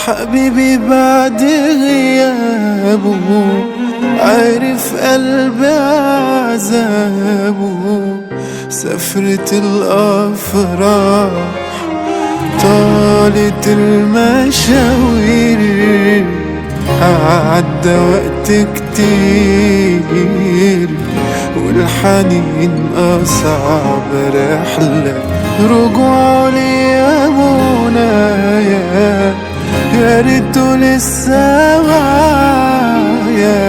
حبيبي بعد غيابه عرف قلبي عذابه. سفرة الأفراح طالت المشاوير، عدى وقت كتير والحنين أصعب رحلة. رجوع لي يا منايا يا ريته لسه معايا،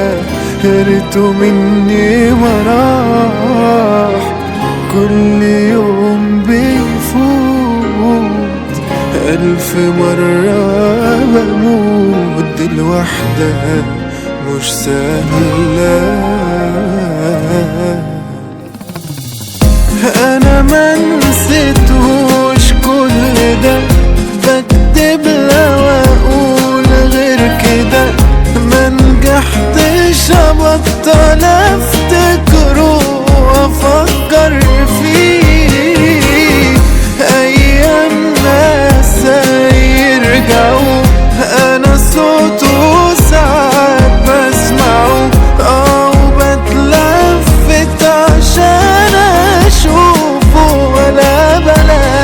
يا ريته مني ما راح. كل يوم بيفوت 1000 مرة بموت. دي الوحدة مش سهلة. أنا ما نسيتهوش كل ده، بكدب لو أقول غير كده. ما نجحتش أبطل أفتكره وأفكر فيه. أيام ناس يرجعوا أنا صوته ساعات بسمعه، وبتلفت عشان أشوفه ولا بلاقيه.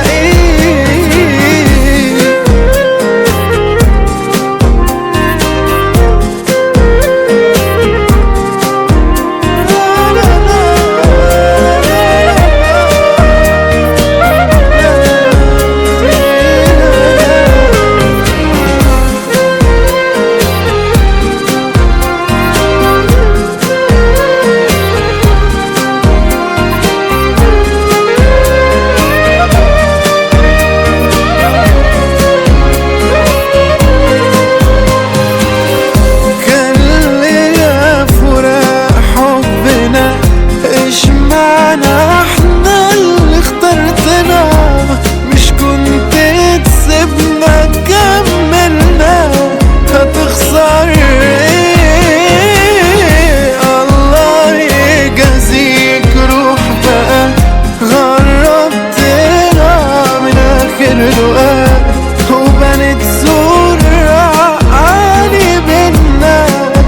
وبنت صورة عالي بينا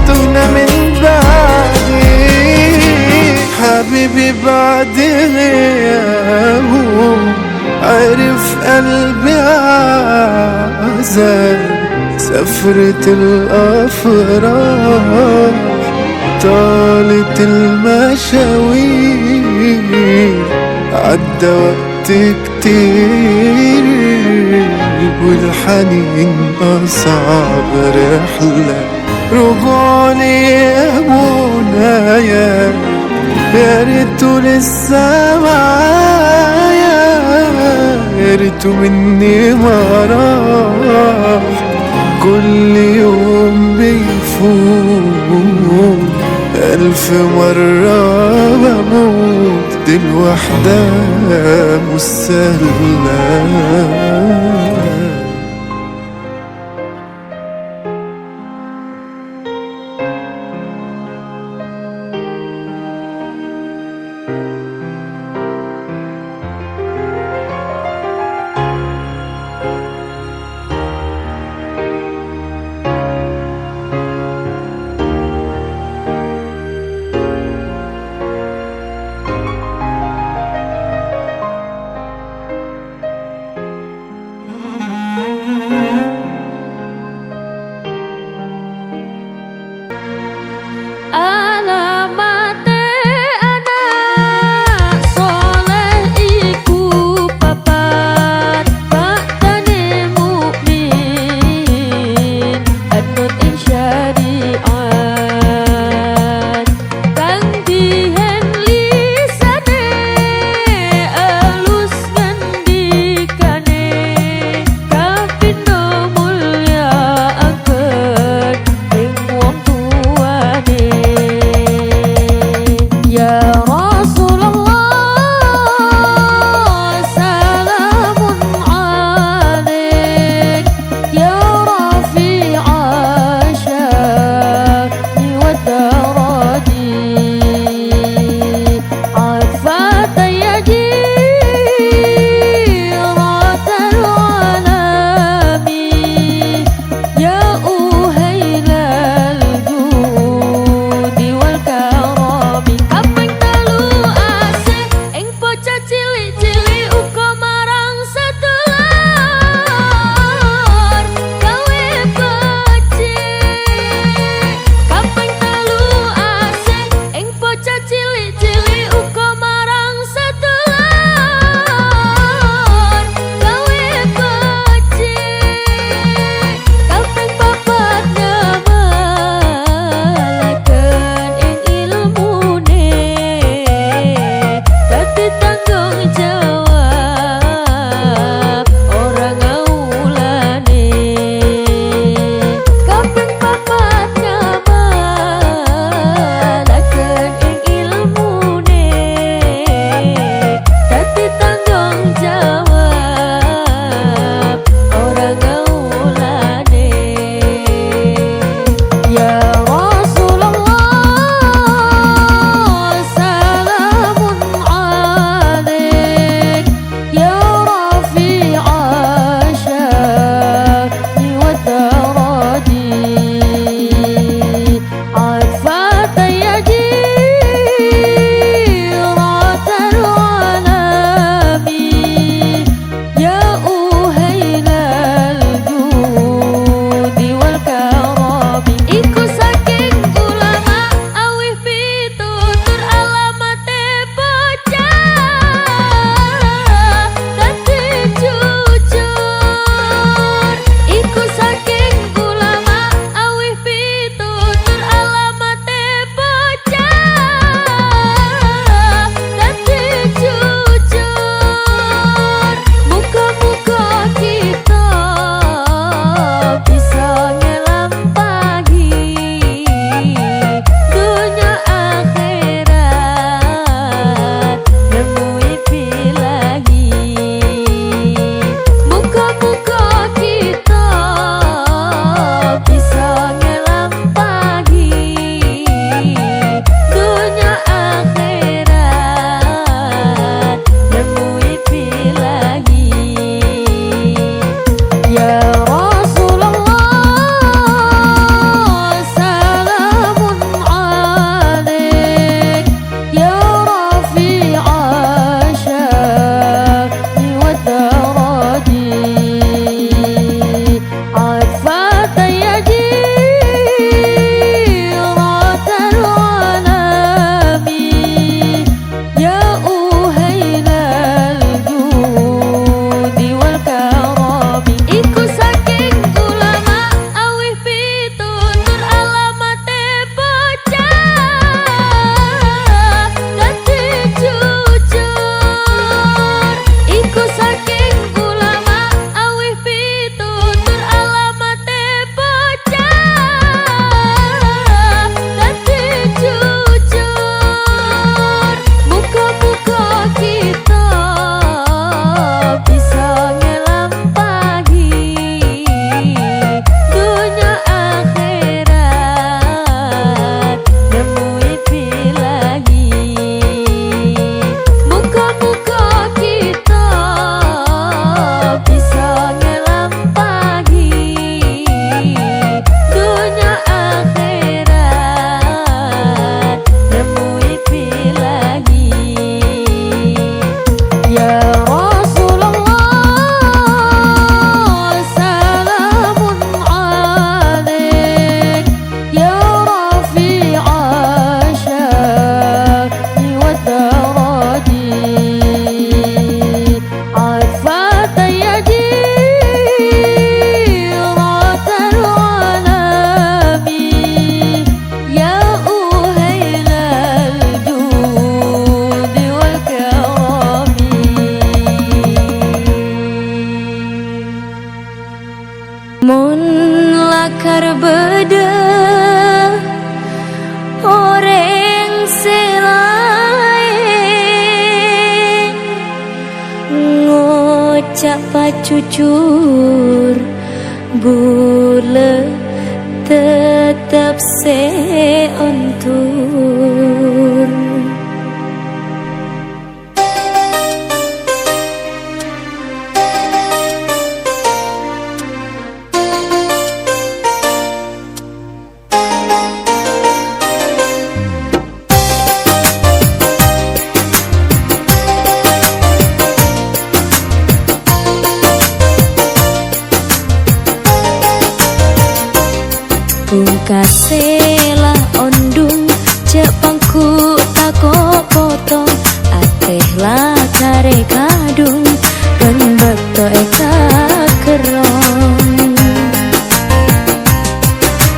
تهنا من بعدي. حبيبي بعد غيابه عرف قلبي عذاب. سفرة الأفراح طالت المشاوير، عدى وقت كتير والحنين أصعب رحلة. رجوع لي يا منايا يا ريته لسه معايا، يا ريته مني ما راح. كل يوم بيفوت 1000 مرة بموت. دي الوحدة مش سهلة. lakar beda orang selain ngocak pacucur bule tetap seontur. Pungkasela ondung cepangku tako potong ateh lah kare kadung penbeto eka kerong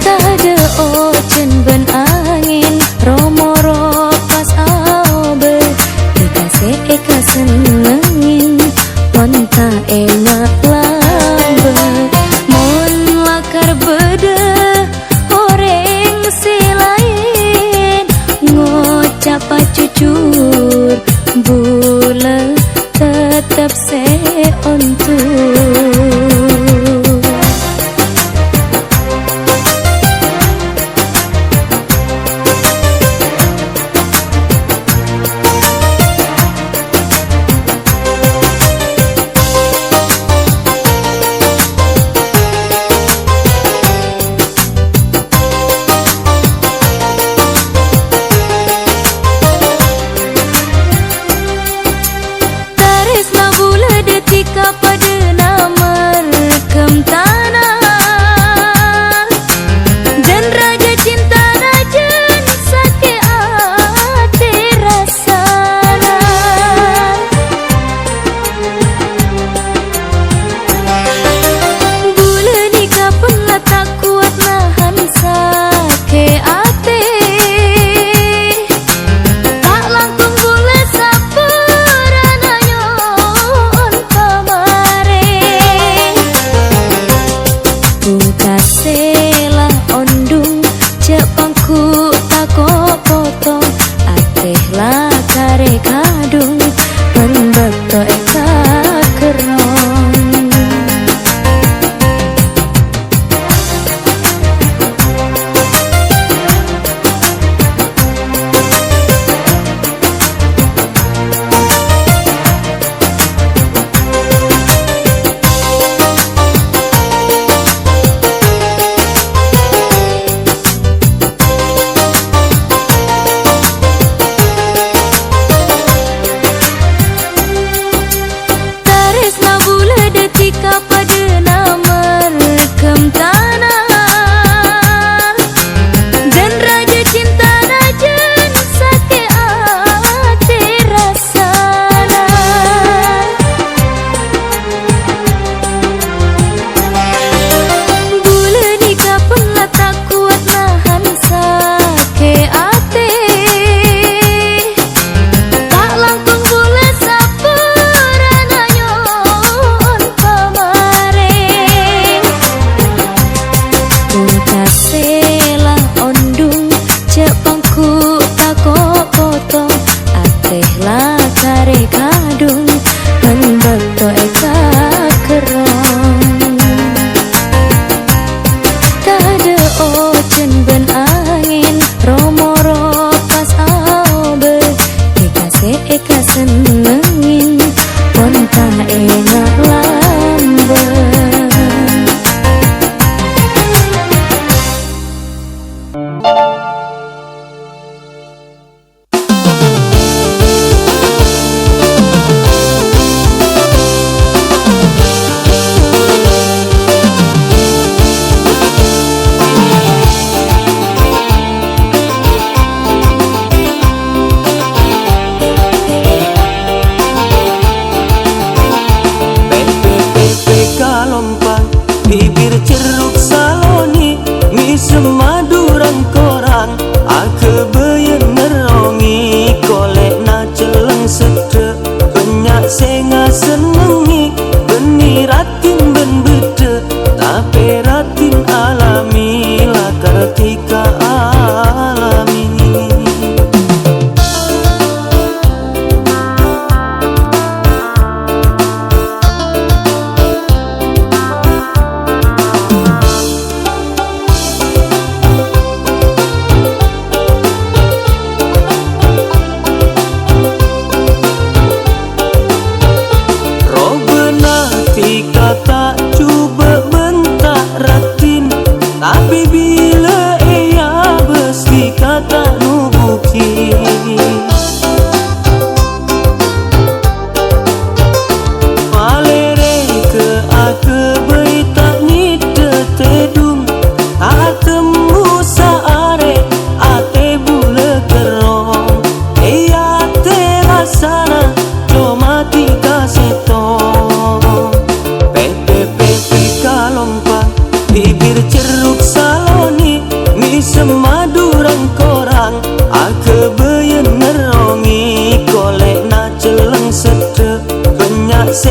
tade ojen ben angin romoro pas aobe eka senengin monta enak lambe mon lakar beda orang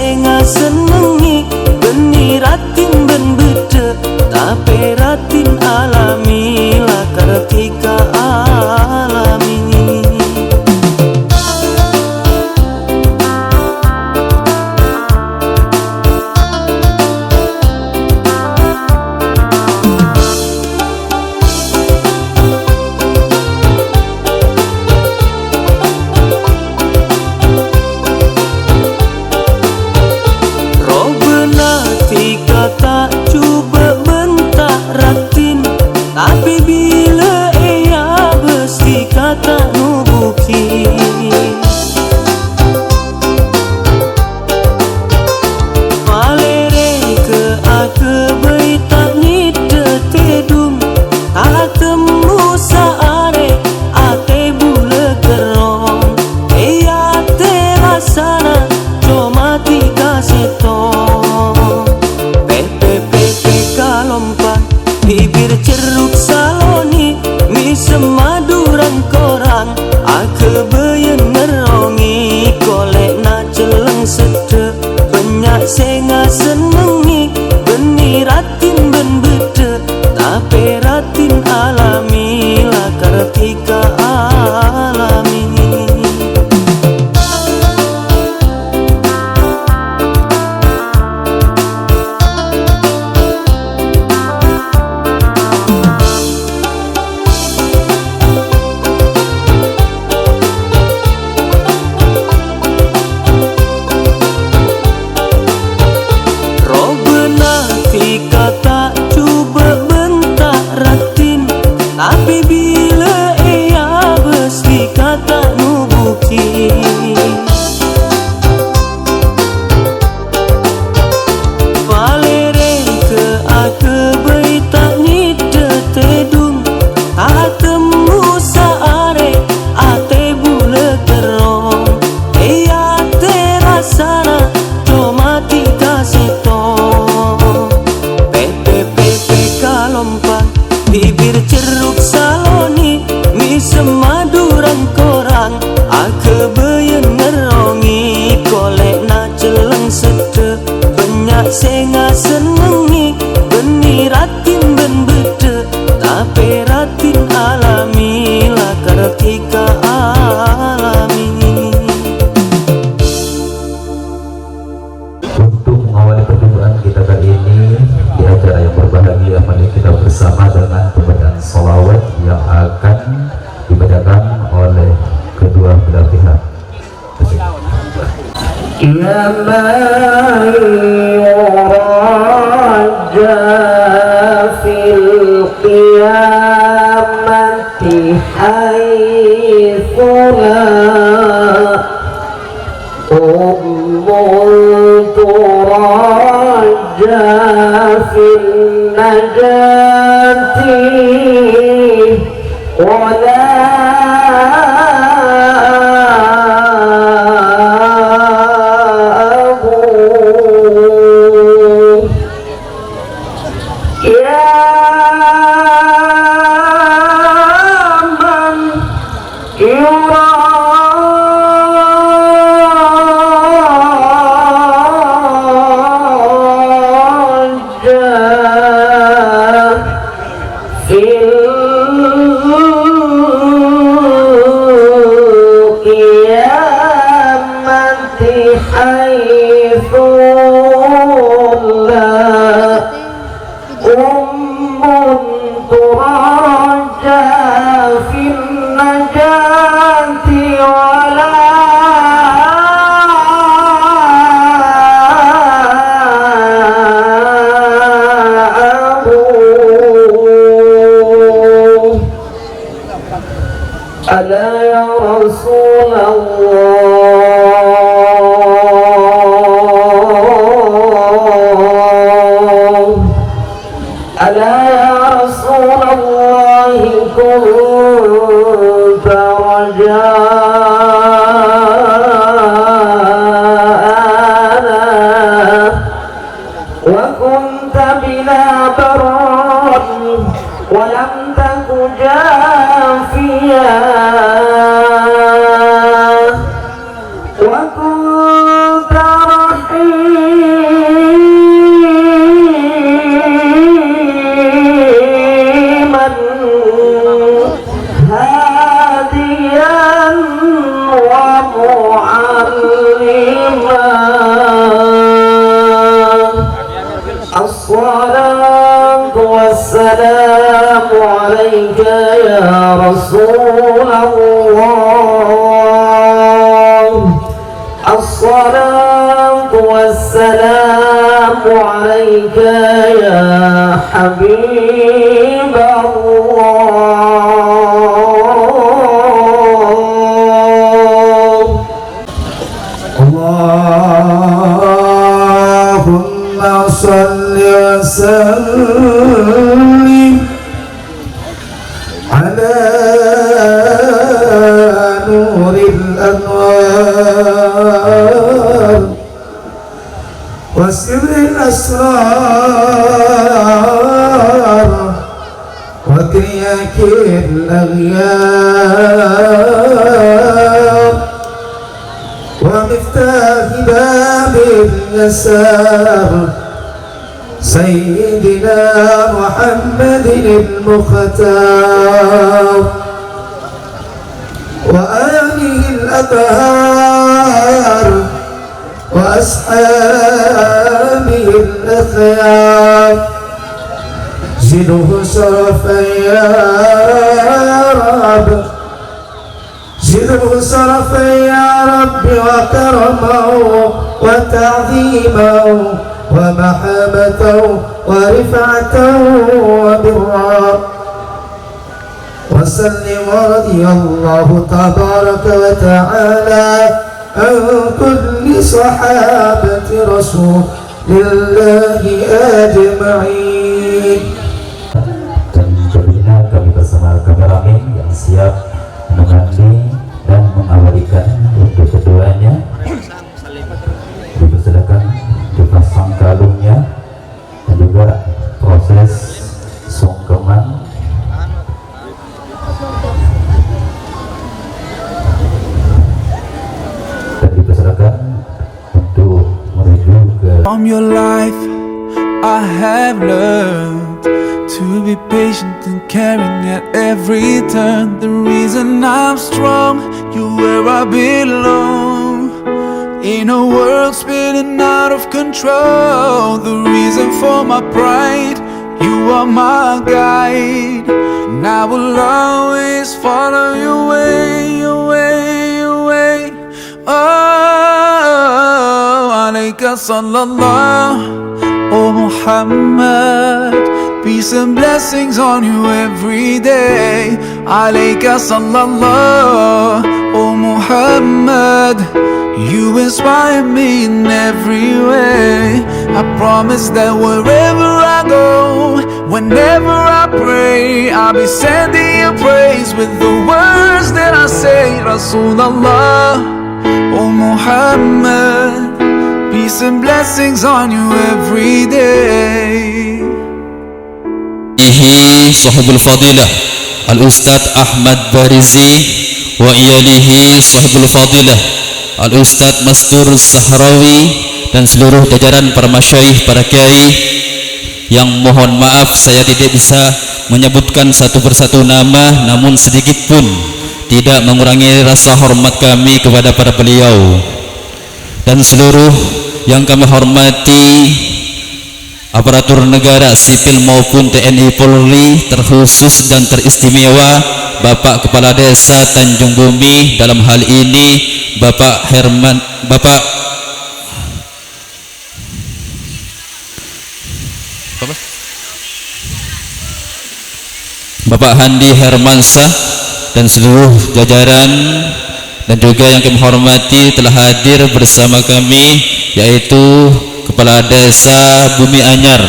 senga senengi beni ratin ben bede tapi ratin alami lah ketika alami. Tak cuba bentak ratin tapi bila ia besti kata nubuki malere ke ake bayi tak ni tetedum tak temu saare ate bule gerong ia terasana cuma tiga setong bibir ceruk saloni mi semaduran korang ake beyen ngerongi kolek na celeng sede banyak senga senengi beni ratin ben bede tapi ratin alami lah ketika alami. Tak cuba bentak ratin tapi bila ia besti kata nubuki palere ke ake bayi tak ni tetedum tak temu saare ate bule gerong ia terasana cuma tiga setong bibir ceruk saloni mi semaduran korang ake beyen ngerongi kolek na celeng sede banyak senga senengi beni ratin ben bede tapi ratin alami lah ketika alami. Untuk mengawali perjumpaan kita kali ini di acara yang berbahagia, mari kita bersama dengan pembacaan sholawat yang akan dibacakan oleh kedua belah pihak. Ya man yuraja fil qiyamati haitsu turaja fil najati wala Ala ya Rasulullah, ala ya Rasulullah, kunta raja'ana wa kunta bina baran wa lam taku jafiya wa kunta rahim عليك يا رسول الله الصلاة والسلام عليك يا حبيب الله اللهم صل وسلم على نور الأنوار وسر الأسرار وكياك الأغيار ومفتاح باب اليسار سيدنا محمد المختار وآله الأطهار وأصحابه الأخيار زده شرفا يا رب زده شرفا يا رب وكرما وتعظيما ومحبة ورفعة وبرا وسلم رضي الله تبارك وتعالى عن كل صحابة رسول الله أجمعين. Dan tentunya kami bersama kameramen yang siap mengambil dan mengawalikan untuk keduanya. Dipersilakan dipasang kalungnya dan juga proses sungkeman. Dan dipersilakan untuk menuju ke From your life, I have learned to be patient and caring at every turn. The reason I'm strong, you're where I belong. In a world spinning out of control, the reason for my pride, you are my guide. And I will always follow your way, your way, your way. Oh, alayka sallallahu, oh Muhammad, peace and blessings on you every day. Alayka sallallahu, oh Muhammad, you inspire me in every way. I promise that wherever I go, whenever I pray, I'll be sending you praise with the words that I say. Rasulullah, oh Muhammad, peace and blessings on you every day. Sahibul Fadilah Al-Ustadz Ahmad Barizi wa iyalihi Sahibul Fadilah Al-Ustadz Mastur Sahrawi dan seluruh jajaran para masyaikh, para kiai yang mohon maaf saya tidak bisa menyebutkan satu persatu nama, namun sedikit pun tidak mengurangi rasa hormat kami kepada para beliau dan seluruh yang kami hormati aparatur negara sipil maupun TNI Polri, terkhusus dan teristimewa Bapak Kepala Desa Tanjung Bumi, dalam hal ini Bapak Handi Hermansyah dan seluruh jajaran, dan juga yang kami hormati telah hadir bersama kami yaitu Kepala Desa Bumi Anyar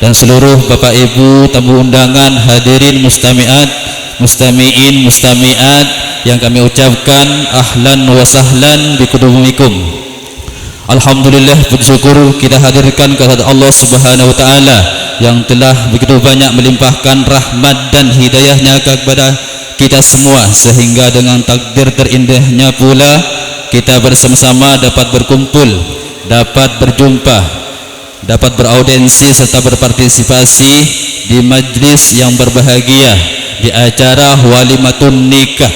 dan seluruh Bapak Ibu tamu undangan, hadirin mustami'at, mustami'in, mustami'at yang kami ucapkan ahlan wa sahlan bikudumikum. Alhamdulillah, bersyukur kita hadirkan kehadirat Allah Subhanahu wa taala yang telah begitu banyak melimpahkan rahmat dan hidayahnya kepada kita semua, sehingga dengan takdir terindahnya pula kita bersama-sama dapat berkumpul, dapat berjumpa, dapat beraudiensi serta berpartisipasi di majlis yang berbahagia, di acara walimatun nikah,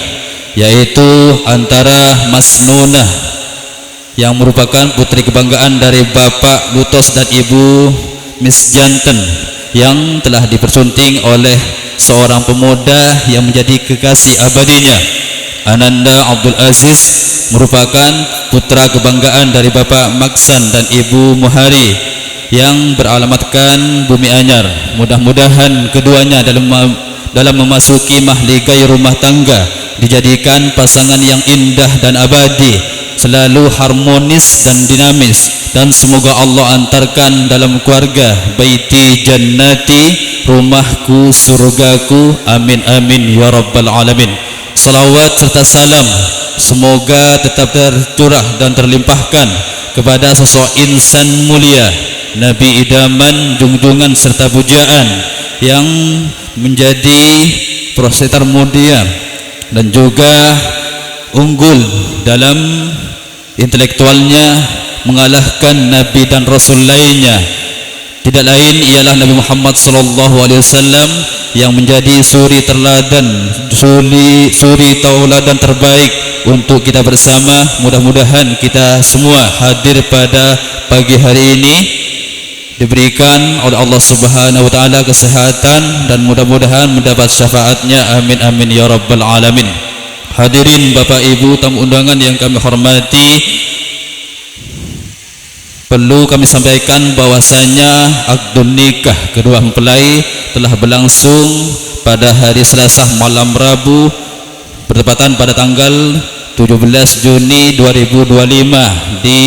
yaitu antara Mas Nunah yang merupakan putri kebanggaan dari Bapak Lutos dan Ibu Miss Janten yang telah dipersunting oleh seorang pemuda yang menjadi kekasih abadinya. Ananda Abdul Aziz merupakan putra kebanggaan dari Bapak Maksan dan Ibu Muhari yang beralamatkan Bumi Anyar. Mudah-mudahan keduanya dalam memasuki mahligai rumah tangga dijadikan pasangan yang indah dan abadi, selalu harmonis dan dinamis, dan semoga Allah antarkan dalam keluarga baiti jannati, rumahku surgaku, amin amin ya rabbal alamin. Salawat serta salam semoga tetap tercurah dan terlimpahkan kepada sosok insan mulia, Nabi idaman, junjungan serta pujaan yang menjadi prosetar mulia dan juga unggul dalam intelektualnya, mengalahkan Nabi dan Rasul lainnya. Tidak lain ialah Nabi Muhammad SAW yang menjadi suri teladan, suri tauladan terbaik untuk kita bersama. Mudah-mudahan kita semua hadir pada pagi hari ini diberikan oleh Allah Subhanahu wa taala kesehatan dan mudah-mudahan mendapat syafaatnya, amin amin ya rabbal alamin. Hadirin Bapak Ibu tamu undangan yang kami hormati, perlu kami sampaikan bahwasanya akdun nikah kedua mempelai telah berlangsung pada hari Selasa malam Rabu bertepatan pada tanggal 17 Juni 2025 di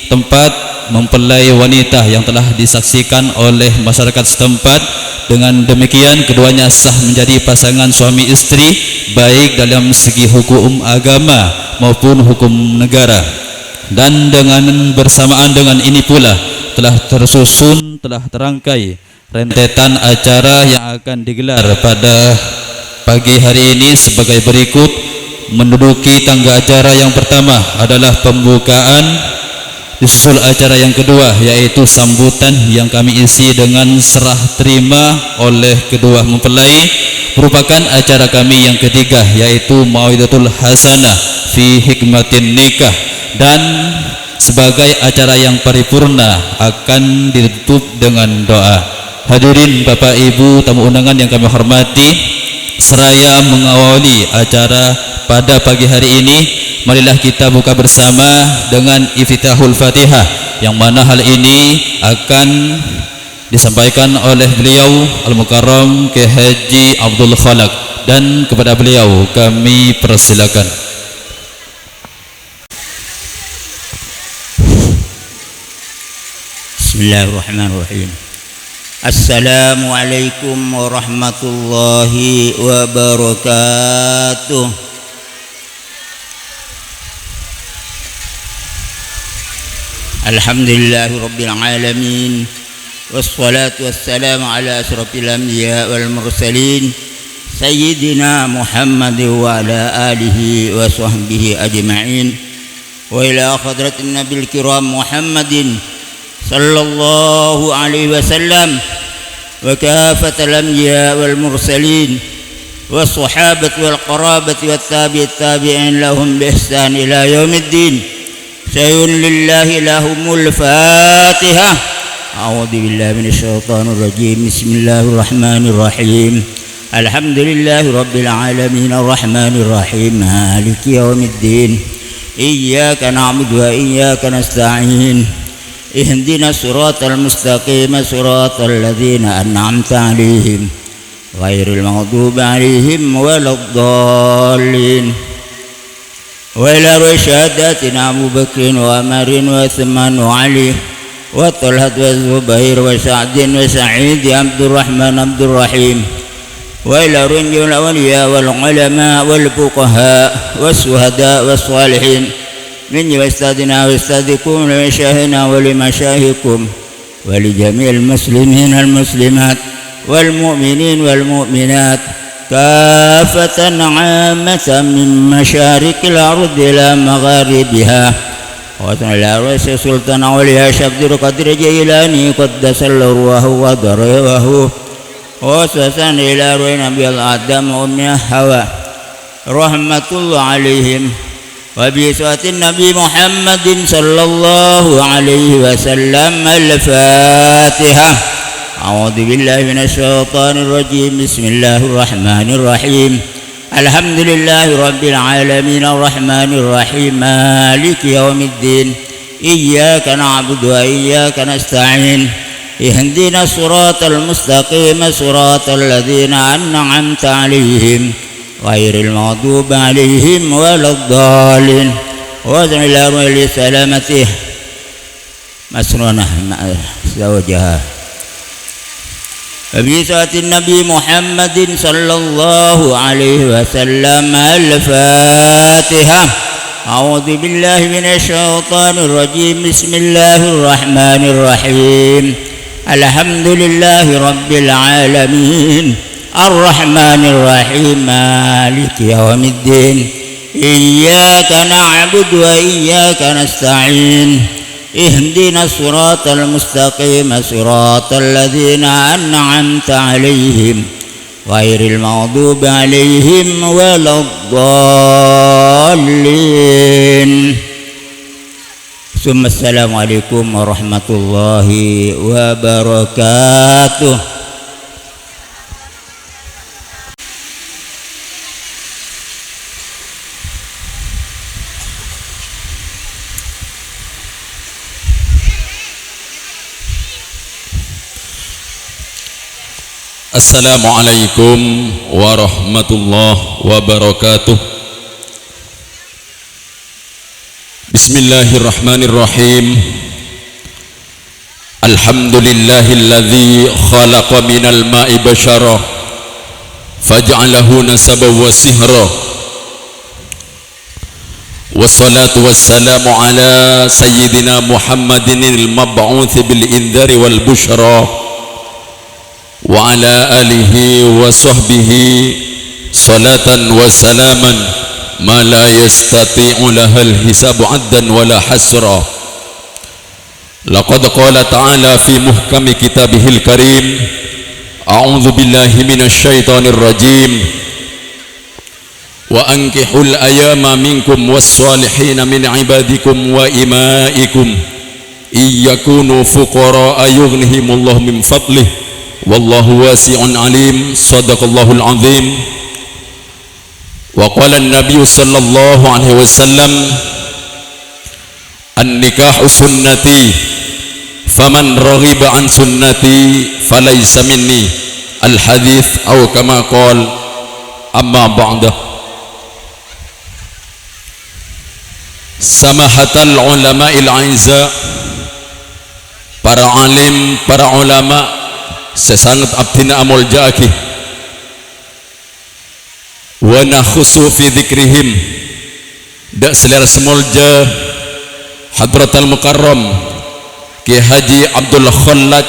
tempat mempelai wanita yang telah disaksikan oleh masyarakat setempat. Dengan demikian keduanya sah menjadi pasangan suami istri baik dalam segi hukum agama maupun hukum negara. Dan dengan bersamaan dengan ini pula telah terangkai rentetan acara yang akan digelar pada pagi hari ini sebagai berikut. Menduduki tangga acara yang pertama adalah pembukaan, disusul acara yang kedua yaitu sambutan yang kami isi dengan serah terima oleh kedua mempelai. Merupakan acara kami yang ketiga yaitu mau'idatul hasanah fi hikmatin nikah, dan sebagai acara yang paripurna akan ditutup dengan doa. Hadirin Bapak Ibu tamu undangan yang kami hormati, seraya mengawali acara pada pagi hari ini, marilah kita buka bersama dengan iftitahul Fatihah, yang mana hal ini akan disampaikan oleh beliau Al-Mukarram Kiai Haji Abdul Khalaq, dan kepada beliau kami persilakan. Bismillahirrahmanirrahim. Assalamualaikum warahmatullahi wabarakatuh. Alhamdulillahi rabbil alamin, wassalatu wassalamu ala asyrafil anbiya wal mursalin sayyidina Muhammad wa ala alihi wa sahbihi ajma'in, wa ila hadratin nabil kiram Muhammadin sallallahu alaihi wasallam wa kafatal anbiya wal mursalin was sahabati wal qarabati wat tabi'in lahum bi ihsan ila yaumiddin. Sayyun lillahi lahumul fatihah. A'udzu billahi minasyaitonir rajim. Bismillahirrahmanirrahim. Alhamdulillahi rabbil alamin arrahmanir rahim maliki yaumiddin. Iyyaka na'budu wa iyyaka nasta'in. Ihdinas siratal mustaqim, siratal ladzina an'amta 'alaihim ghairil maghdubi 'alaihim waladdallin. وإلى رشاداتنا أبو بكر وعمر وعثمان وعلي وطلحة والزبير وسعد وسعيد عبد الرحمن عبد الرحيم، وإلى رنج الأولياء والعلماء والفقهاء والشهداء والصالحين من أستاذنا وأستاذكم ولمشايخنا ولمشايخكم ولجميع المسلمين والمسلمات والمؤمنين والمؤمنات كافة عامة من مشارق الأرض إلى مغاربها. وصلى رئيس سلطان أولياء شبد القدر جيلاني قدس الله وضربه وسوسن إلى روي نبي الآدم وأمه حواء رحمة الله عليهم، وبصوت النبي محمد صلى الله عليه وسلم. الفاتحة. أعوذ بالله من الشيطان الرجيم بسم الله الرحمن الرحيم الحمد لله رب العالمين الرحمن الرحيم مالك يوم الدين إياك نعبد وإياك نستعين اهدنا الصراط المستقيم صراط الذين أنعمت عليهم غير المغضوب عليهم ولا الضالين وادع الأرواح لسلامته مسرونة مع زوجها ببعثة النبي محمد صلى الله عليه وسلم. الفاتحة. أعوذ بالله من الشيطان الرجيم بسم الله الرحمن الرحيم الحمد لله رب العالمين الرحمن الرحيم مالك يوم الدين إياك نعبد وإياك نستعين اهدنا الصراط المستقيم صراط الذين أنعمت عليهم غير المغضوب عليهم ولا الضالين. ثم السلام عليكم ورحمة الله وبركاته. Assalamualaikum warahmatullahi wabarakatuh. Bismillahirrahmanirrahim. Alhamdulillahilladzi khalaqa minal ma'i bashara faj'alahu nasaban wa sihra. Wassalatu wassalamu ala sayyidina Muhammadinil mab'uts bil indhari wal bushra wa ala alihi wa sahbihi salatan wa salaman ma la yastati'u lahal hisabu addan wa la hasra. Laqad qala ta'ala fi muhkami kitabihil karim a'udzu billahi minasy syaithanir rajim wa ankihul ayama minkum was-salihina min ibadikum wa imaikum iyyakunu fuqara yughnihimullahu min fadlihi wallahu wasi'un alim. Sadaqallahul azim. Wa qala an-nabiy sallallahu alaihi wasallam an-nikahu sunnati faman raghiba an sunnati falaysa minni. Al-hadits aw kama qala. Amma ba'da. Samahatal ulama'il aiza, para alim, para ulama sesangat abdina amul ja'aki wa nakhusu fi dhikrihim dak selera semolja hadratal mukarram Ki Haji Abdul Khallaj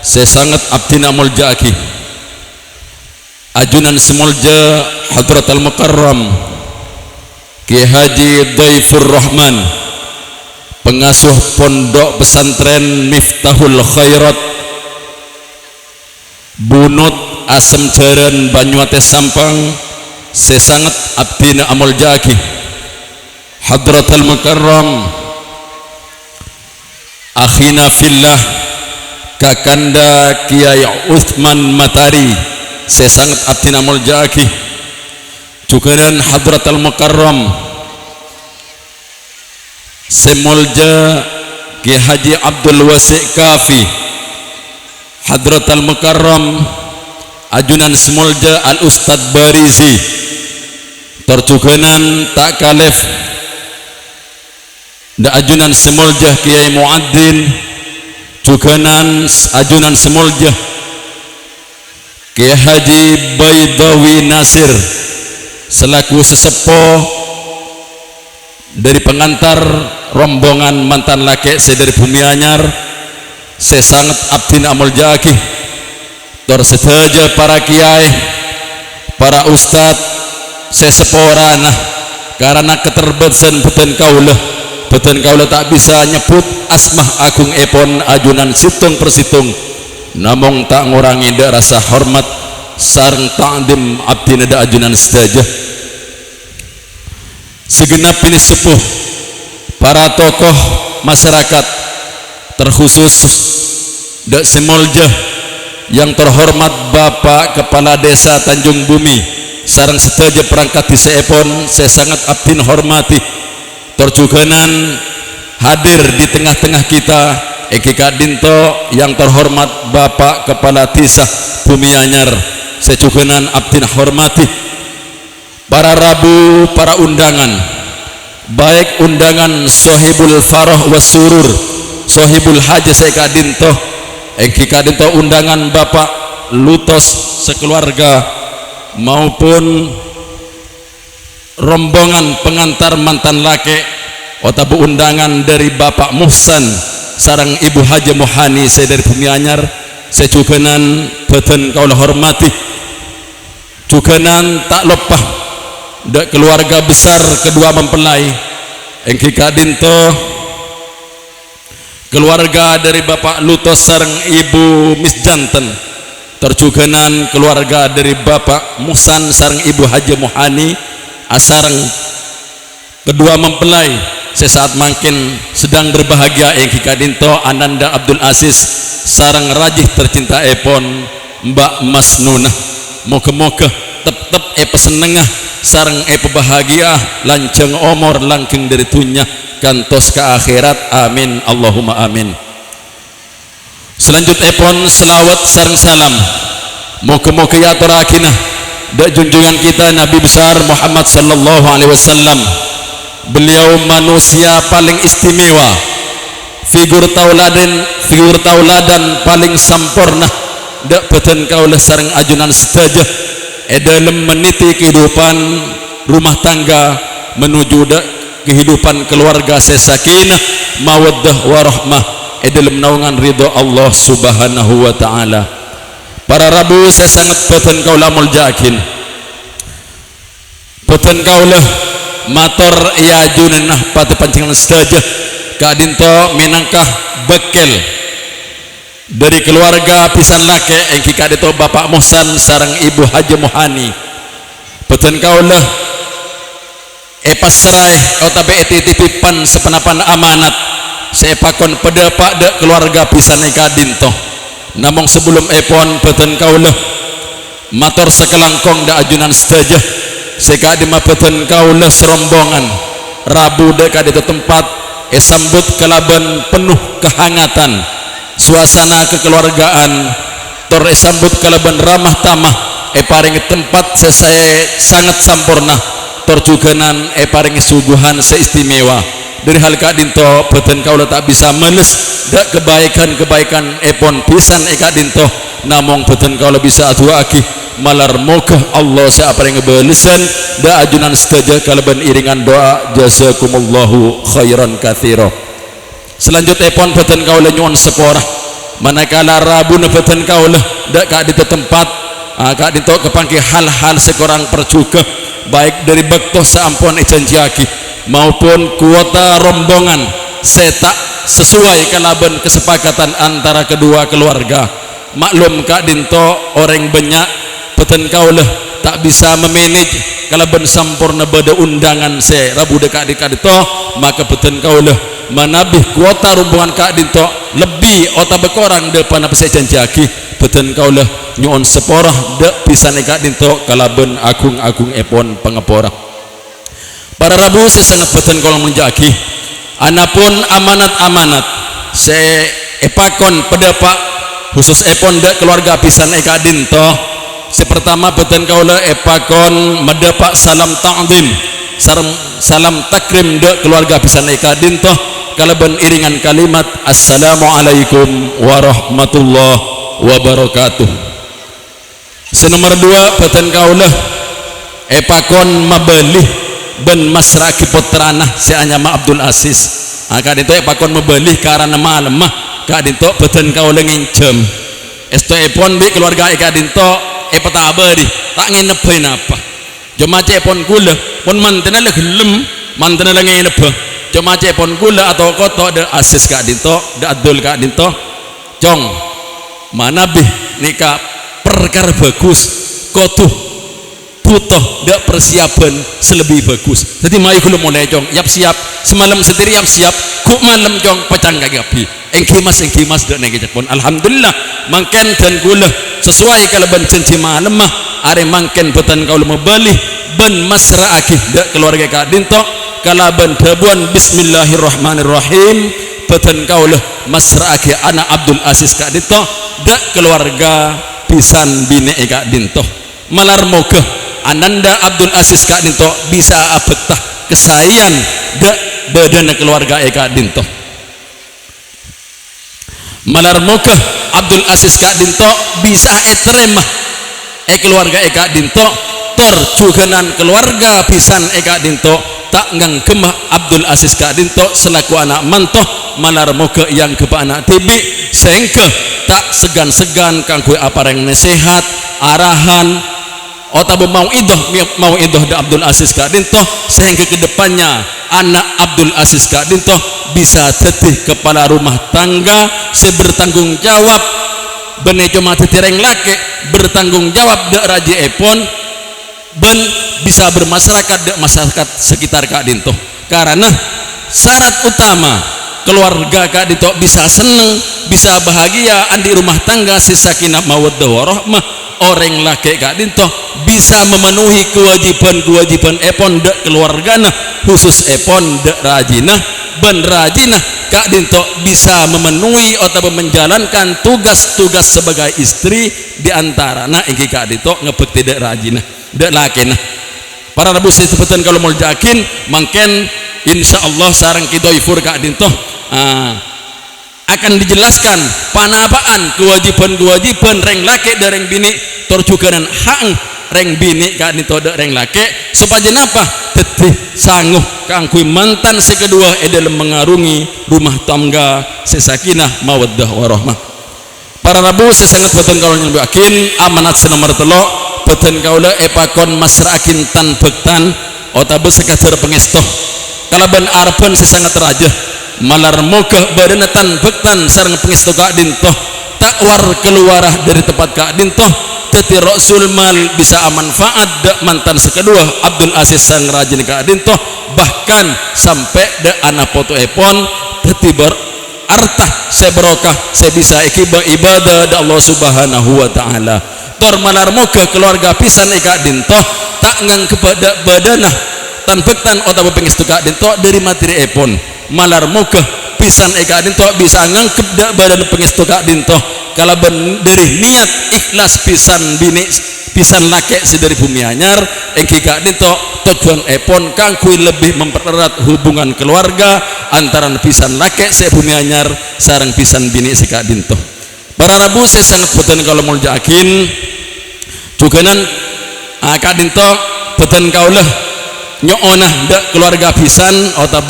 sesangat abdina amul ja'aki ajunan semolja hadratal mukarram Ki Haji Daifur Rahman pengasuh pondok pesantren Miftahul Khairat Bunut Asem Jaran Banyuates Sampang sesangat abdina amul jaki hadratal mukarram akhina fillah kakanda Kiai Uthman Matari sesangat abdina amul jaki cukuran hadratal mukarram semolja Ki Haji Abdul Wasi' Kafi hadratal mukarram ajunan semolja al Ustad Barizi tercukenan tak kalef da ajunan semolja Kiai Muaddin cukenan ajunan semolja Kiai Haji Baidawi Nasir selaku sesepuh dari pengantar rombongan mantan laki sedari Bumi Anyar sesangat abdin amul jaki tersedaja para kiai para ustad seseporana karena keterbatasan beten kaulah tak bisa nyebut asmah agung epon ajunan situng persitung namung tak ngurangi rasa hormat sareng ta'dim abdin ada ajunan sedaya segenap ini sepuh para tokoh masyarakat terkhusus dak semolja yang terhormat Bapak Kepala Desa Tanjung Bumi sareng sedaya perangkat desa epon saya sangat abdin hormati terjuganan hadir di tengah-tengah kita Eki Kadinto yang terhormat Bapak Kepala Desa Bumi Anyar saya juganan abdin hormati para rabu, para undangan baik undangan Sohibul Farah Wasurur Sohibul Haji saya Kadinto Eki Kadinto undangan Bapak Lutos sekeluarga maupun rombongan pengantar mantan laki otabu undangan dari Bapak Muhsan sarang Ibu Haji Muhani saya dari Bumi Anyar saya juganan beten kaulah hormati juganan tak lupa keluarga besar kedua mempelai Eki Kadinto keluarga dari Bapak Lutos sareng Ibu Miss Janten terjuganan keluarga dari Bapak Musan sareng Ibu Haji Muhani asareng kedua mempelai sesaat makin sedang berbahagia Eki Kadinto Ananda Abdul Aziz sareng rajih tercinta epon Mbak Mas Nunah moga-moga tep-tep pesenengah sareng bahagia lanceng omor langkeng dari dunya kantos ke akhirat amin Allahumma amin. Selanjutnya pun selawat sareng salam moga-moga ya turakinah dak junjungan kita Nabi besar Muhammad sallallahu alaihi wasallam beliau manusia paling istimewa figur tauladan paling sempurna dak beten kaulah sareng ajunan sedaya dalam meniti kehidupan rumah tangga menuju dak kehidupan keluarga sakinah mawaddah warahmah dalam naungan ridho Allah subhanahu wa ta'ala. Para rabu saya sangat beten kaulah muljakin beten kaulah mator ya junanah pati pancingan sedaya kadinto minangkah bekel dari keluarga pisan lake engki kadito Bapak Muhsan sarang Ibu Haji Muhani beten kaulah pasrai otabe titipan sepenapan amanat saya pakon pada pak de keluarga pisan kadinto namong sebelum epon beten kaulah mator sekelangkong da ajunan sedaya saya kadima beten kaulah serombongan rabu de kadito tempat sambut kelaban penuh kehangatan suasana kekeluargaan tor sambut kelaban ramah tamah paring tempat saya sangat sempurna terjuganan paring suguhan seistimewa dari hal kadinto beten kaulah tak bisa meles dak kebaikan epon pisan kadinto namong beten kaulah bisa atu aki malar moga Allah saya paring ngebelesan dak ajunan sedaya kalaban iringan doa jazakumullahu khairan katsira. Selanjutnya pun beten kaulah nyuwun seporah manakala rabu beten kaulah dak kadinto tempat kadinto kepangki hal-hal sekurang percuka baik dari bektoh seampun janjiaki maupun kuota rombongan setak sesuai kalaban kesepakatan antara kedua keluarga. Maklum kadinto orang banyak beten kaulah tak bisa memanage kalaban sampurna beda undangan se rabu dekat kadinto maka beten kaulah manabih kuota rombongan kadinto lebih otak bekorang depan apa saya janjiaki beten kaulah nyuon seporah dek pisan kadinto kalaban agung-agung epon pengepora. Para rabu saya sangat beten kalau menjaki anapun amanat-amanat saya epakon pada pak khusus epon dek keluarga pisan kadinto sepertama beten kaulah epakon medepak salam ta'zim salam takrim dek keluarga pisan kadinto kalaban iringan kalimat assalamualaikum warahmatullahi wabarakatuh. Senomor dua beten kaulah epakon mabelih ben masraki putrana seanyama Abdul Aziz kadinto epakon mabelih karena malemah kadinto beten kaulah ngincem esto epon bi keluarga kadinto petabadi tak nginebain apa cuma cepon gula pun mantena le gelem mantena le ngineba cuma cepon gula atau koto da Aziz kadinto da Abdul kadinto cong mana bih nikah perkara bagus kotuh butuh dak persiapan selebih bagus jadi mai kula mulai cong yap siap semalam sendiri yap siap ku malam cong pecang kagapi engki mas dek negi pun alhamdulillah mangken dan gula sesuai kalau ben cenci malam mah are mangken petan kau membeli ben masra akih dek keluarga Kak Dinto kala ben debuan bismillahirrahmanirrahim petan kau lah masra akih anak Abdul Aziz Kak Dinto dek keluarga pisan bini Kak Dinto malar moga ananda Abdul Aziz Kak Dinto bisa abetah kesayan dek badan keluarga Kak Dinto malar moga Abdul Aziz Kak Dinto bisa terima keluarga Kak Dinto terjuganan keluarga pisan Kak Dinto tak ngang kemah Abdul Aziz Kak Dinto selaku anak mantoh malar moga yang kepa anak tibi sehingga tak segan-segan kangkui apa yang nasihat arahan atau mau idoh da Abdul Aziz Kak Dinto sehingga kedepannya anak Abdul Aziz Kak Dinto bisa tetih kepala rumah tangga sebertanggung jawab benih cuma tetireng laki bertanggung jawab dek raja epon ben bisa bermasyarakat dek masyarakat sekitar Kak Dinto karena syarat utama keluarga Kak Dinto bisa seneng bisa bahagia andi rumah tangga sakinah mawaddah warahmah orang laki Kak Dinto bisa memenuhi kewajiban epon dek keluargana khusus epon dek rajina ben rajina Kak Dinto bisa memenuhi atau menjalankan tugas-tugas sebagai istri diantara iki Kak Dinto ngebekti dek rajina dek lakina para rabu sepetan kalau mau jakin mangken insyaallah sarang kidoifur Kak Dinto akan dijelaskan panapaan kewajiban reng laki dan reng bini terjuganan hak reng bini Kak Dinto dek reng laki supaya kenapa tetih sangguh kangkui mantan sekedua dalam mengarungi rumah tangga sesakinah mawaddah warahmah para rabu sesangat beten kalau yang yakin amanat senomor telok beten kaula epakon masrakin tan bektan otabe sekadar pengestoh kalau ben arban sesangat raja malar moga badan tan bektan sareng pengestoh Kak Dinto takwar keluarah dari tempat Kak Dinto teti Rasul mal bisa manfaat dak mantan sekedua Abdul Aziz sang rajin Kak Dinto bahkan sampai dak anak foto epon teti berartah seberokah sebisa ikiba ibadah da Allah subhanahu wa ta'ala tor malar moga keluarga pisan Kak Dinto tak ngang kepada badanah tan bektan atau pengestu Kak Dinto dari materi epon malar moga pisan Kak Dinto bisa ngangkep dak badan pengestu Kak Dinto kalau dari niat ikhlas pisan bini pisan laki sedari bumi anyar Kak Dinto tujuan epon kangkui lebih mempererat hubungan keluarga antara pisan laki se bumi anyar sarang pisan bini si Kak Dinto para rabu saya sangat beten kalau mau jakin juganan Kak Dinto beten kaulah nyoonah dak keluarga pisan atau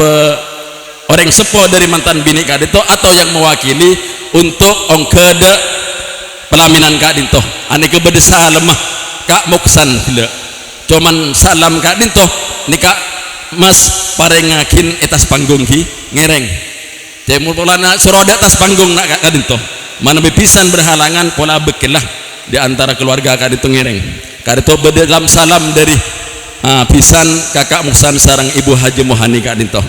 orang sepo dari mantan bini Kak Dinto atau yang mewakili untuk ongkada pelaminan Kak Dinto ane kebede salemah Kak Moksan gila cuman salam Kak Dinto nika mas parengakin etas panggung ki ngereng cemul polana suroda atas panggung nak Kak Dinto mana bepisan berhalangan pola bekelah di antara keluarga Kak Dinto ngereng Kak Dinto bede dalam salam dari pisan kakak Moksan sarang ibu Haji Mohani Kak Dinto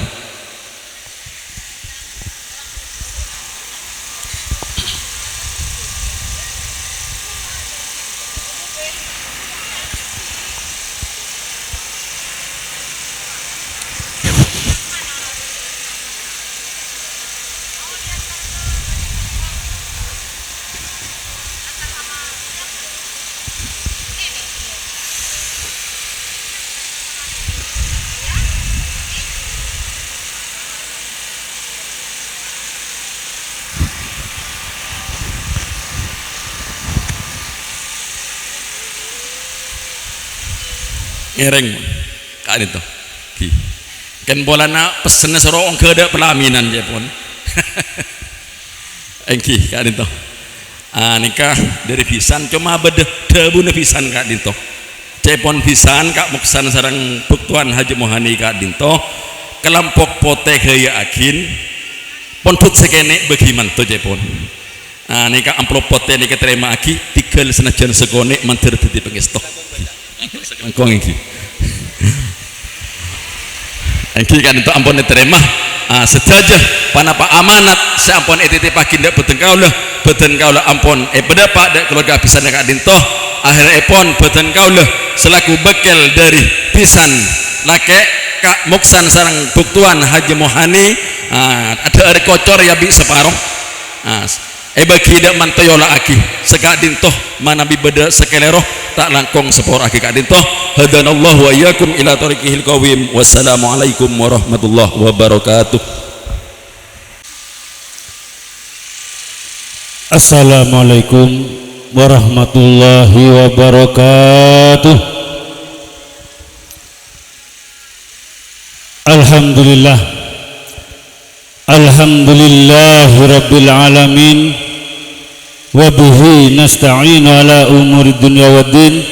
ngereng Kak Dinto kan bolana pesennya sorong keda pelaminan ya pun engki Kak Dinto nikah dari pisan cuma beda debune pisan Kak Dinto cepon pisan Kak Moksan sarang buktuan Haji Mohani Kak Dinto kelompok pote gaya akin pontut sekene bagaimana tuh cepon nikah amplop pote nikah terima aki tinggal senajan segone mantir dadi pengestok engkong engki Kan itu ampun diterima setajah panapa amanat sampun titipakin dak beten kaula ampun pedapak dak keluarga pisan dak dintoh akhiripun beten kaula selaku bekal dari pisan lake Kak Muksan sareng buktuan Haji Mohani ada ari kocor ya bi separuh bagi dak mantoyola aki sekak dintoh manabi beda sekeleroh tak langkong sepor aki kak dintoh hadanallahu wa iyyakum ila tariqihil qawim. Wassalamualaikum warahmatullahi wabarakatuh. Assalamualaikum warahmatullahi wabarakatuh. Alhamdulillah Alhamdulillahi rabbil alamin wa bihi nasta'inu ala umuri dunya waddin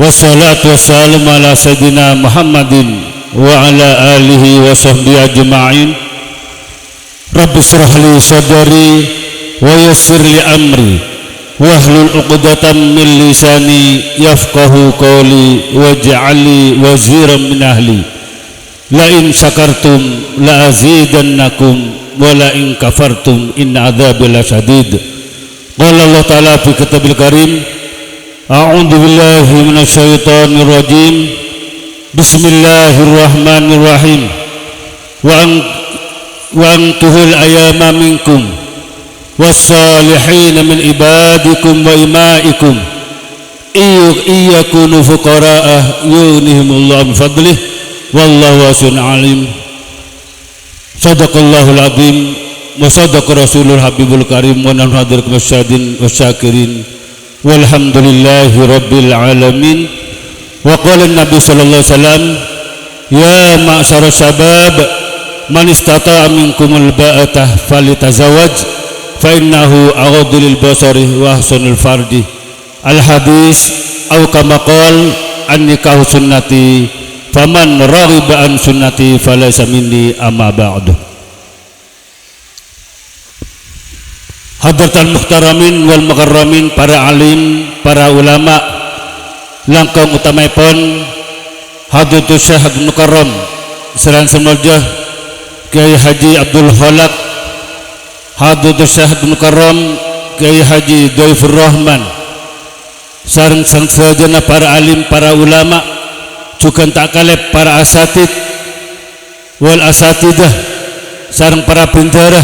wassalatu wassalamu ala sayyidina Muhammadin wa ala alihi wa sahbihi ajma'in. Rabbi shrah li sadri wa yassir li amri wahlul 'uqdatam min lisani yafqahu qawli waj'al li waziran min ahli. La in syakartum la azidannakum wa la in kafartum inna adzabi lasyadid. Qala Allah Ta'ala fi kitabil karim a'udzu billahi minasy syaithanir rajim. Bismillahirrahmanirrahim. Wa antuhul ayama minkum was-salihin min ibadikum wa imaikum iyakunu fuqara'a yughnihimullahu min fadlih wallahu wasi'un alim. Sadaqallahul azim wa sadaqa rasulul habibul karim wa nahnu hadirkum wasyadin wasyakirin walhamdulillahi rabbil alamin. Wa qala an-nabi sallallahu alaihi wasallam ya ma'syara syabab man istata'a minkumul ba'atah falitazawwaj fa innahu aghaddu lil basari wa ahsanul farji. Al hadis au kama qala an-nikahu sunnati faman raghiba an sunnati falaysa minni amma ba'du. Hadratal muhtaramin wal mukarramin, para alim, para ulama, langkung utamaipun Hadratus Syekh Abdul Mukarram Seran Semuljah Kiai Haji Abdul Khalaq, Hadratus Syekh Abdul Mukarram Kiai Haji Dhaifur Rahman, sareng sadayana para alim, para ulama, juga tak kalep para asatid wal asatidah sareng para bendara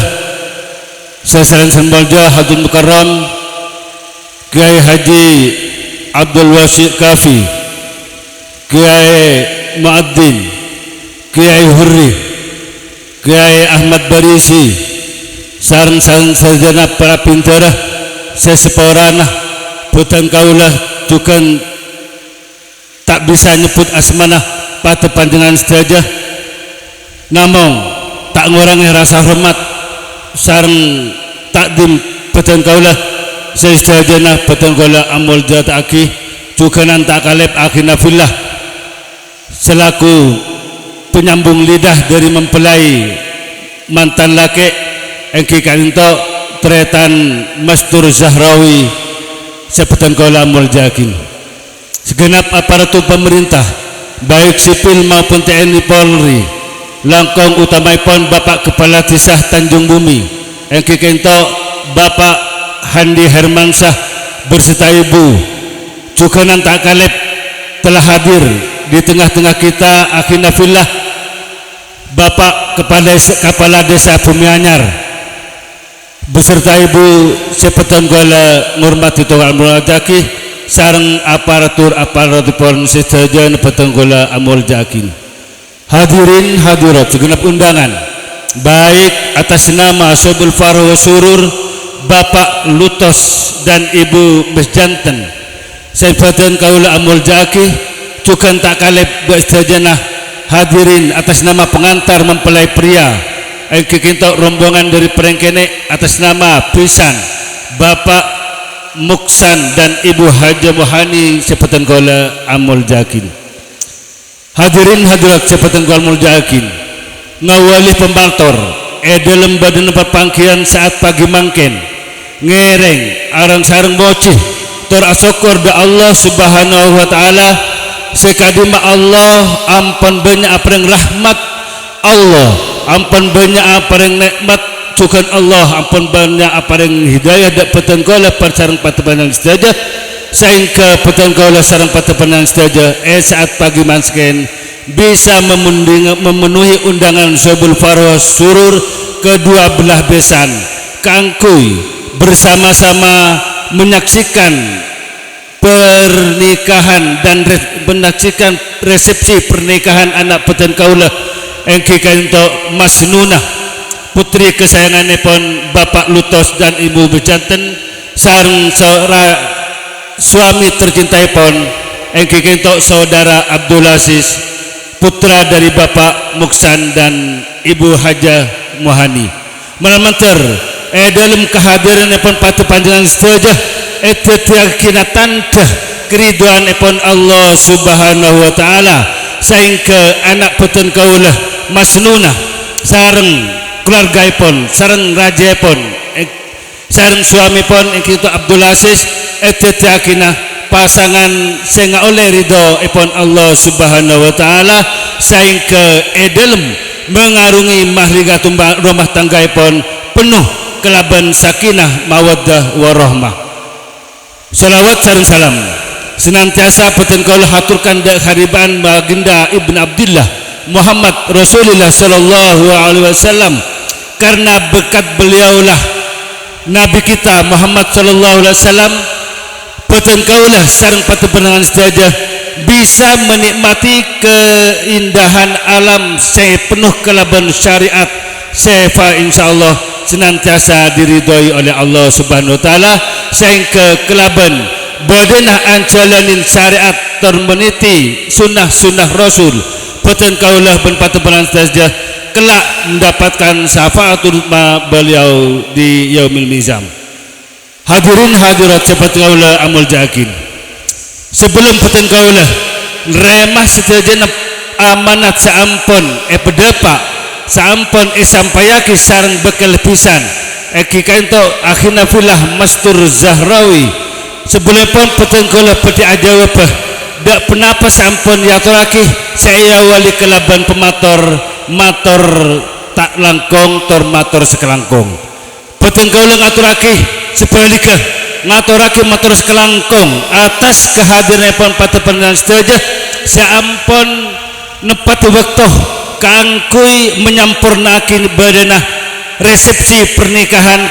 sasaran sembalja Hadratul Mukarram Kiai Haji Abdul Wasi' Kafi, Kiai Mu'addin, Kiai Hurri, Kiai Ahmad Barisi, sareng sarjana para bendara seseporana butan kaulah juga tak bisa nyebut asmana pada panjenengan sedaya, namun tak ngurangi rasa hormat sareng takdim badan kaulah sedaya badan kaulah amul jat aki juga tak kalep akhina fillah selaku penyambung lidah dari mempelai mantan laki engki kanto tretan Mastur Zahrawi sebadan kaulah amul jakin. Segenap aparatur pemerintah baik sipil maupun TNI Polri, langkung utamaipun Bapak Kepala Desa Tanjung Bumi engki kento Bapak Handi Hermansyah berserta Ibu juga tak kalep telah hadir di tengah-tengah kita akhina fillah Bapak Kepala Desa Bumi Anyar beserta Ibu sepetan gala ngurmati Tuhan Mulajaki sareng aparatur pun sedaya petenggola amul jakin. Hadirin hadirat segenap undangan baik atas nama Sobul Faruh Surur Bapak Lutos dan Ibu Mesjanten sebadan kaula amul jaki juga tak kalep bersejanah hadirin atas nama pengantar mempelai pria kekintok rombongan dari Perengkene atas nama pisan Bapak Muksan dan Ibu Haji Mohani sepetan kaula amul jakin. Hadirin hadirat sepetan kaula amul jakin ngawali pembaltor dalam badan perpangkian saat pagi mangken ngereng arang sareng bocih tor asyukur da Allah subhanahu wa ta'ala sekadima Allah ampun banyak apreng rahmat Allah ampun banyak apareng nikmat cukan Allah, ampun banyak apareng hidayah dak peten kala parcareng patepanang sedaja sehingga peten kala sareng patepanang sedaja saat pagi mansken bisa memenuhi undangan Syabul Farwa Surur kedua belah besan kangkui bersama-sama menyaksikan pernikahan dan menyaksikan resepsi pernikahan anak peten kaula engki kanto Mas Nunah putri kesayanganipun Bapak Lutos dan Ibu Bejanten sareng suami tercintaipun engki kanto saudara Abdul Aziz putra dari Bapak Muksan dan Ibu Hajah Muhani malamanter dalam kehadiranipun patu panjenengan sedaya tetiakina tanda keriduanipun Allah Subhanahu wa taala sehingga anak puten kaula Mas Nunah sareng keluargaipun sareng rajaipun sareng suamipun ingkang Abdul Aziz tetiakina pasangan sing oleh ridho ipun Allah Subhanahu wa taala sehingga dalam mengarungi mahliga tumbang rumah tanggaipun penuh kelaban sakinah mawaddah warahmah. Salawat sareng salam senantiasa peten kaula haturkan dak hariban baginda Ibn Abdillah Muhammad Rasulullah sallallahu alaihi wasallam karena berkat beliaulah Nabi kita Muhammad sallallahu alaihi wasallam peten kaula sareng patepanangan sedaya bisa menikmati keindahan alam sepenuh kelaban syariat sefa insyaallah senantiasa diridhoi oleh Allah Subhanahu wa taala sehingga kelaban badanah anjalanin syariat termeniti sunnah-sunnah Rasul peten kaulah ben patepanan saja kelak mendapatkan syafaatul beliau di yaumil mizan. Hadirin hadirat cepat kaulah amul jakin sebelum peten kaulah remah setajana amanat saampun pedepak sampun sampayaki sareng bekal pisan eki kanto akhina filah Mastur Zahrawi sebelumipun peten kula peti ajawab dak penapa sampun yaturaki saya wali kelaban pemator mator tak langkong tor mator sekelangkong peten kula ngaturaki sebaliknya ngaturaki mator sekelangkong atas kehadiranipun patepanan sedaya sampun nepati waktu kangkui menyampurnakan badanah resepsi pernikahan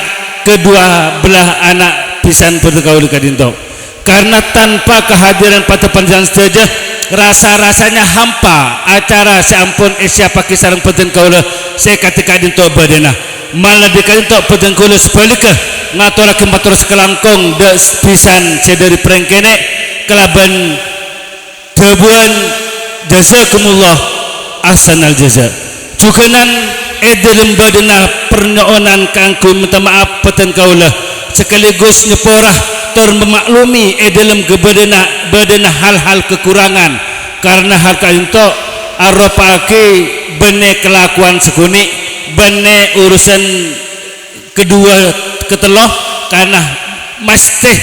kedua belah anak pisan pertekaul kadinto karena tanpa kehadiran patepanjang sedaya rasa-rasanya hampa acara sampun siapa kisareng peten kaula saya ketika dinto badanah malah dikadinto peten kaula sebaliknya ngaturaken matur sekelangkong des pisan sedari prengkene kelaban debuan jazakumullah ahsanal jaza cukenan dalam badanah pernyonan kangku minta maaf peten kaulah sekaligus nyeporah tor memaklumi dalam badanah hal-hal kekurangan karena hal kainto arropake bene kelakuan sekuni bene urusan kedua keteloh karena masteh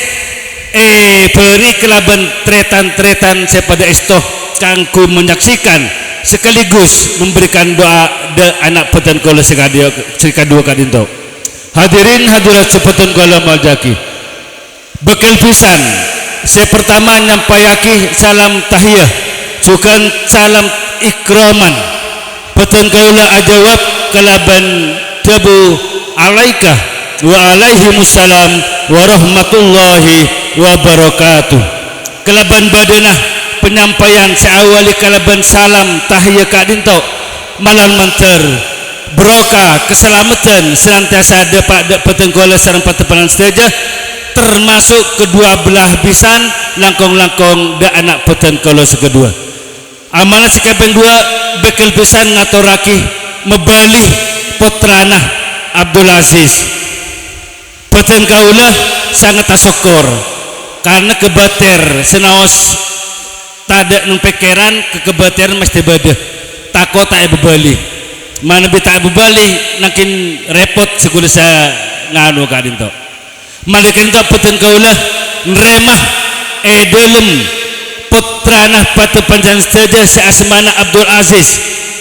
beri kelaban tretan-tretan sepada estoh kangku menyaksikan sekaligus memberikan doa de anak peten kala sekadua kadinto. Hadirin hadirat sepeten kala maljaki bekal pisan saya pertama nyampayaki salam tahiyah cukan salam ikraman peten kala ajawab kelaban tabu alaika wa alaihimussalam warahmatullahi wabarakatuh kelaban badanah penyampaian seawali kalaban salam tahiyya kadinto malam manter berokah keselamatan senantiasa dapat peten kala sareng patepanan sedaya termasuk kedua belah pisan langkong-langkong da anak peten kala sekedua amanat sikaping dua bekal pisan ngaturaki mebalih putrana Abdul Aziz peten kaula sangat asyukur karena kebater senaos tak nung pikiran kekebateran mesti badah takut tak bebali mana bi tak bebali nakin repot sekuli saya nganu kadinto malikin tak peten kaulah remah dalam putrana patu panjang saja seasmana Abdul Aziz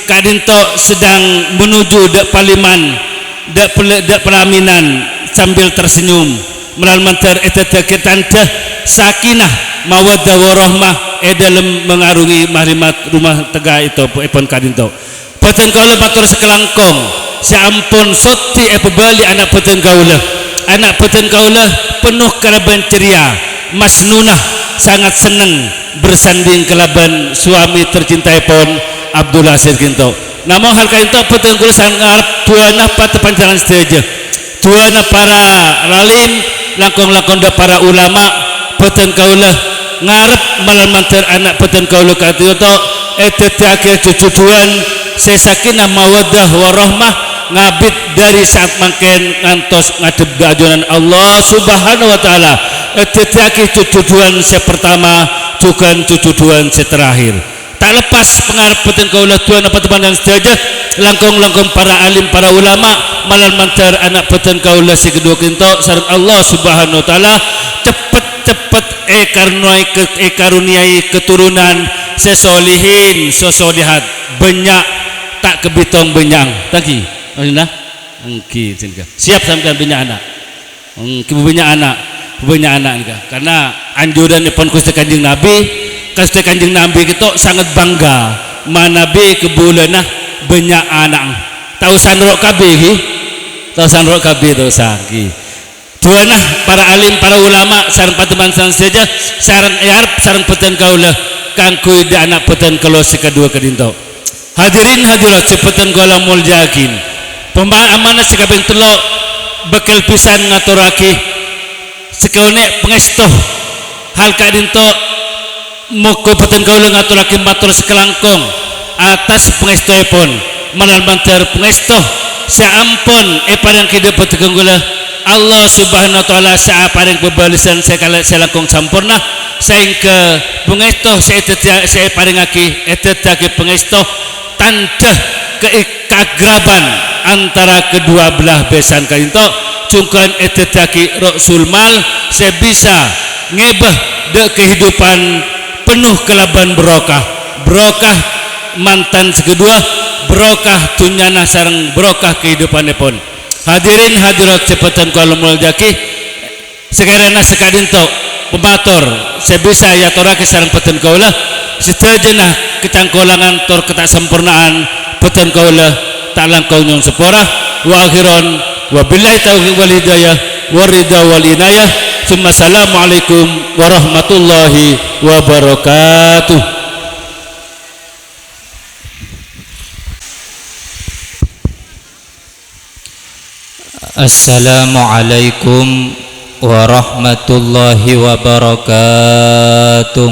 kadinto sedang menuju dek paliman dek pelaminan sambil tersenyum melalmantar eteteketan teh sakinah mawaddah warahmah dalam mengarungi mahrimat rumah tegak itu epon kadinto peten kaula batur sekelangkong sampun soti pebali anak peten kaula penuh kalaban ceria masnunah sangat senang bersanding kelaban suami tercintai pon Abdullah Sirkinto namun hal kainto peten kaula sangat tuana patepancaran saja tuana para ralim langkong-langkong da para ulama peten kaula ngarep malamantar anak peten kaula kadinto etetake cucuduan sesakinah mawaddah warahmah ngabit dari saat makin ngantos ngadep ajunan Allah subhanahu wa ta'ala etetake cucuduan sepertama juga cucuduan seterakhir tak lepas pengarep peten kaula tuan apa teman dan sejajar langkong-langkong para alim para ulama malamantar anak peten kaula si kedua kinto sareng Allah subhanahu wa ta'ala cepet karuniai keturunan sesolihin sesolihat banyak tak kebitong benyang tangki nah engki siap sampai banyak anak banyak anak nikah karena anjuran pun Gusti Kanjeng Nabi kita sangat bangga manabi kebulanah banyak anak tahu sanrok kabeh tahu saki tuanah para alim para ulama sareng pateman saja sareng peten kaula kangku di anak peten kalau si kedua kedinto hadirin hadirat sepetan kaula muljakin pembaan amanah sikaping telo bekal pisan ngaturake sekaune pengestoh hal kadinto muga peten kaula ngaturake matur sekelangkong atas pengestohipun manalbantar pengestoh saampun parang kidep peten kaula Allah subhanahu wa ta'ala saya paring pebalisan saya langkong sampurna sehingga pengestoh saya paringaki etetake pengestoh tanda keagraban antara kedua belah besan kadinto cungkan etetaki Rasul mal saya bisa ngebah de kehidupan penuh kelaban berokah mantan sekedua berokah tunyana sareng berokah kehidupan pun hadirin hadirat cepatan kalau muljaki sekarang sekadinto pemator saya bisa ya torake sareng peten kaula setajana kecangkolangan tor ketak sempurnaan peten kaula tak langkau nyong sepora wa akhiran wa billahi taufiq wal hidayah wa ridha wal inayah summa assalamualaikum warahmatullahi wabarakatuh. Assalamualaikum warahmatullahi wabarakatuh.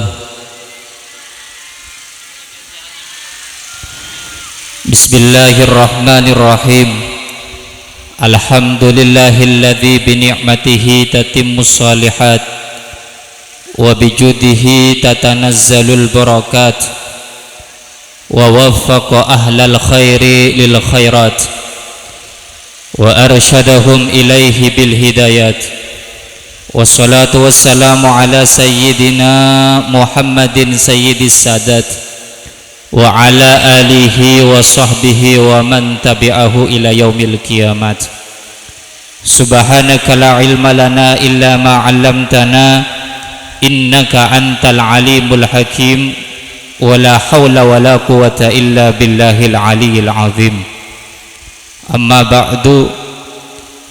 Bismillahirrahmanirrahim. Alhamdulillahilladzi bi ni'matihi tatimmus shalihat wa bi judihi tatanazzalul barakat wa waffaqa ahlal khairi lil khairat wa arsyadahum ilaihi bil hidayat wassalatu wassalamu ala sayyidina Muhammadin sayyidis sadat wa ala alihi wa sahbihi wa man tabi'ahu ila yaumil kiamat. Subhanaka la ilma lana illa ma 'allamtana innaka antal alimul hakim wa la hawla wa la quwwata illa billahil aliyil azim. Amma ba'du,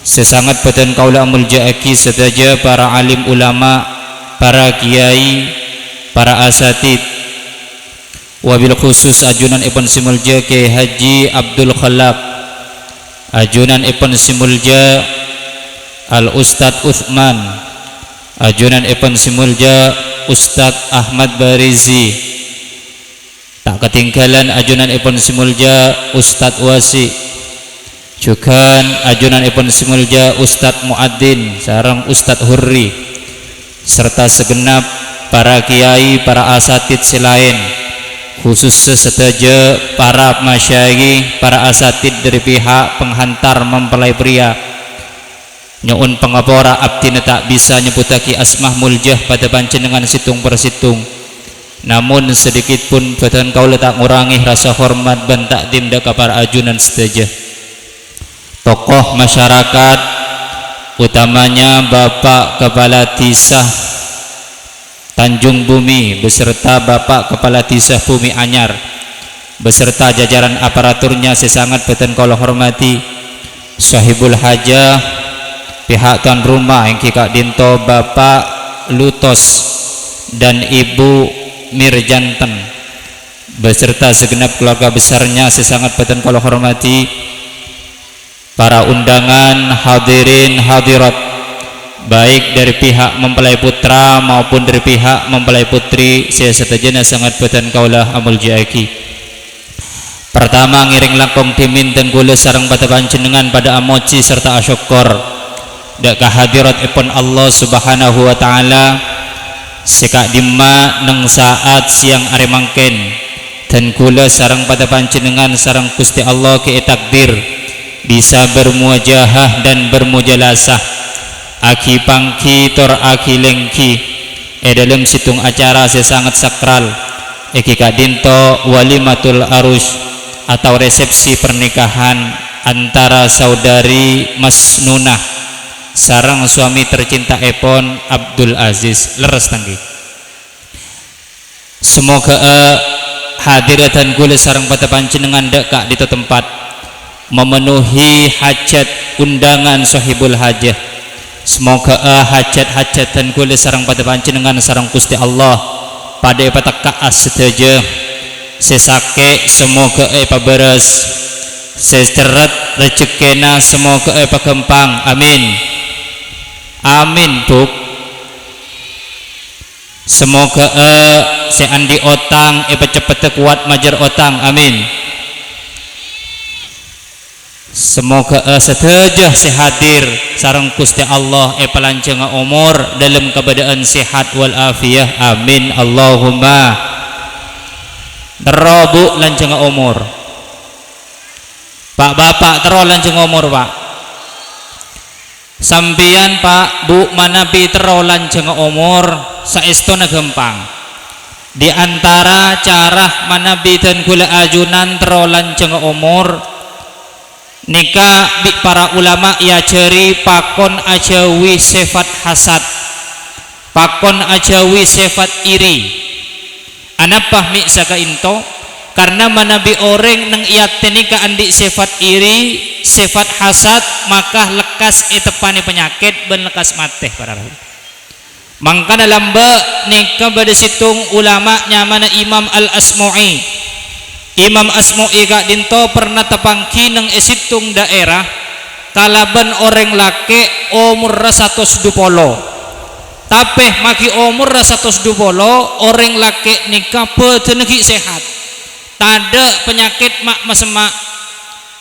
sesangat peten kaula muljaaki sedaja para alim ulama, para kiai, para asatid, wabil khusus ajunan Ibn Simulja Kiai Haji Abdul Khalaq, ajunan Ibn Simulja Al Ustadz Uthman, ajunan Ibn Simulja Ustadz Ahmad Barizi, tak ketinggalan ajunan Ibn Simulja Ustadz Wasi, juga ajunan Ibn Simulja Ustadz Muadzin sareng Ustadz Hurri, serta segenap para kiai, para asatid selain, khusus sesaja para masyayikh, para asatid dari pihak penghantar mempelai pria. Nyuun pengapora abdi tak bisa nyebutaki asmah muljah pada panjenengan situng persitung. namun sedikit pun beten kaula tak ngurangi rasa hormat dan takdim dak para ajunan sedaja. Tokoh masyarakat utamanya Bapak Kepala Tisah Tanjung Bumi beserta Bapak Kepala Tisah Bumi Anyar beserta jajaran aparaturnya sesangat beten kaula hormati. Sahibul hajah, pihak tuan rumah yang kikak dinto Bapak Lutos dan Ibu Mirjanten beserta segenap keluarga besarnya sesangat beten kalau hormati. Para undangan, hadirin hadirat, baik dari pihak mempelai putra maupun dari pihak mempelai putri, saya setajana sangat beten kaulah amul jaiki. Pertama ngiring langkong timin dan gula sarang bata panjenengan pada amoci serta asyukur dak kehadirat ipun Allah Subhanahu wa taala sekak dimma neng saat siang are mangken dan kula sarang pada panjenengan sarang Gusti Allah ke takdir bisa bermuajahah dan bermujalasah aki pangki tor aki lengki dalam situng acara sesangat sakral iki kadinto walimatul arus atau resepsi pernikahan antara saudari Mas Nunah sarang suami tercinta Epon Abdul Aziz leres tanggi. Semoga hadiratan kula sarang pada panjenengan dekat di tempat memenuhi hajat undangan sahibul hajah. Semoga hajat-hajatan kula sarang pada panjenengan sarang Gusti Allah pada patakaas sedaja sesake semoga paberes seseret rezekina semoga pagempang amin. Amin Buk. Semoga seandi otang cepet kuat majar otang amin. Semoga setajah sehadir sareng Gusti Allah palanjeng umur dalam keadaan sehat wal afiyah amin Allahumma. Terobu lanjeng umur. Pak Bapak tero lanjeng umur Pak. Sampian Pak Bu manapi tero lanjeng umur saestuna gempang. Di antara cara manabi dan kula ajunan tero lanjeng umur nikah bi para ulama ya jeri pakon ajawi sifat hasad, pakon ajawi sifat iri. Anapah mi saka into karena manabi orang nang iat nikah andi sifat iri, sifat hasad maka lekas itepani penyakit ben lekas mateh para rawi. Mangka dalam nikah pada situng ulama nyamana Imam Al-Asmu'i. Imam Asmu'i kak dinto pernah tepangki nang situng daerah kalaban orang laki umur 120. Tapi maki umur 120 orang laki nikah betenegi sehat. Tada penyakit mak masemak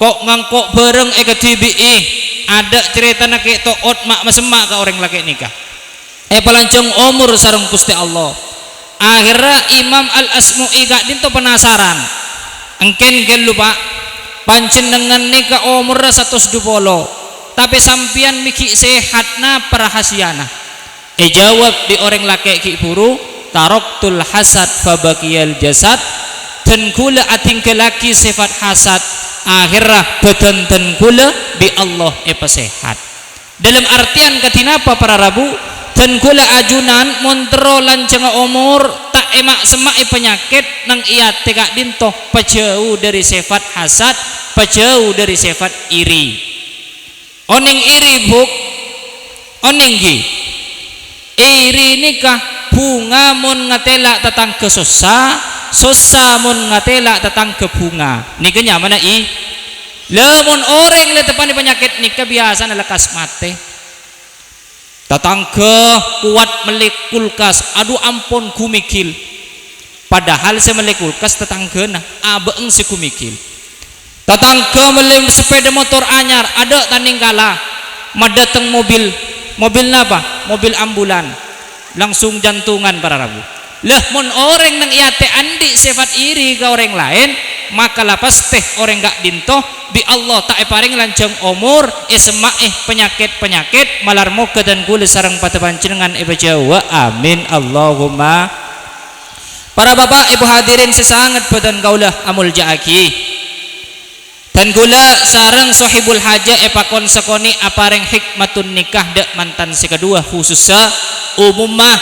kok ngangkok bareng TBI ada cerita nak toot mak masemak ke orang laki nikah pelancong umur sareng Gusti Allah. Akhirnya Imam Al-Asmu'i gak dinto penasaran engken lupa panjenengan nikah umur 120 tapi sampian miki sehatna perahasiana jawab di orang laki ki buru taroktul hasad fabakiyal jasad dan kula ating kelaki sifat hasad akhirah badan dan kula bi Allah sehat dalam artian katinapa para rabu dan kula ajunan montro lanjeng umur tak emak semak penyakit nang iya tegak dintoh pejauh dari sifat hasad pejauh dari sifat iri oning iri Buk oning gi iri nikah bunga mun ngatela tatang kesusah susah mun ngatela tatang ke bunga nikahnya mana lamun orang le tepani penyakit nikah biasa lekas mate tatangga kuat melik kulkas aduh ampun kumikil padahal saya melik kulkas tetangga nah abeeng si kumikil tatangga melik sepeda motor anyar ada tanding kalah madateng mobil apa mobil ambulan langsung jantungan para rabu lah mon orang nang iate andi sifat iri ke orang lain maka lapas teh orang gak dintoh bi Allah tak paring lanjang umur semak penyakit malar moga dan kula sareng pada panjenengan Jawa amin Allahumma. Para bapak ibu hadirin sesangat badan kaulah amul jaaki dan gula sarang sohibul haja epakon sekoni apareng hikmatun nikah dek mantan sekedua khususnya umumah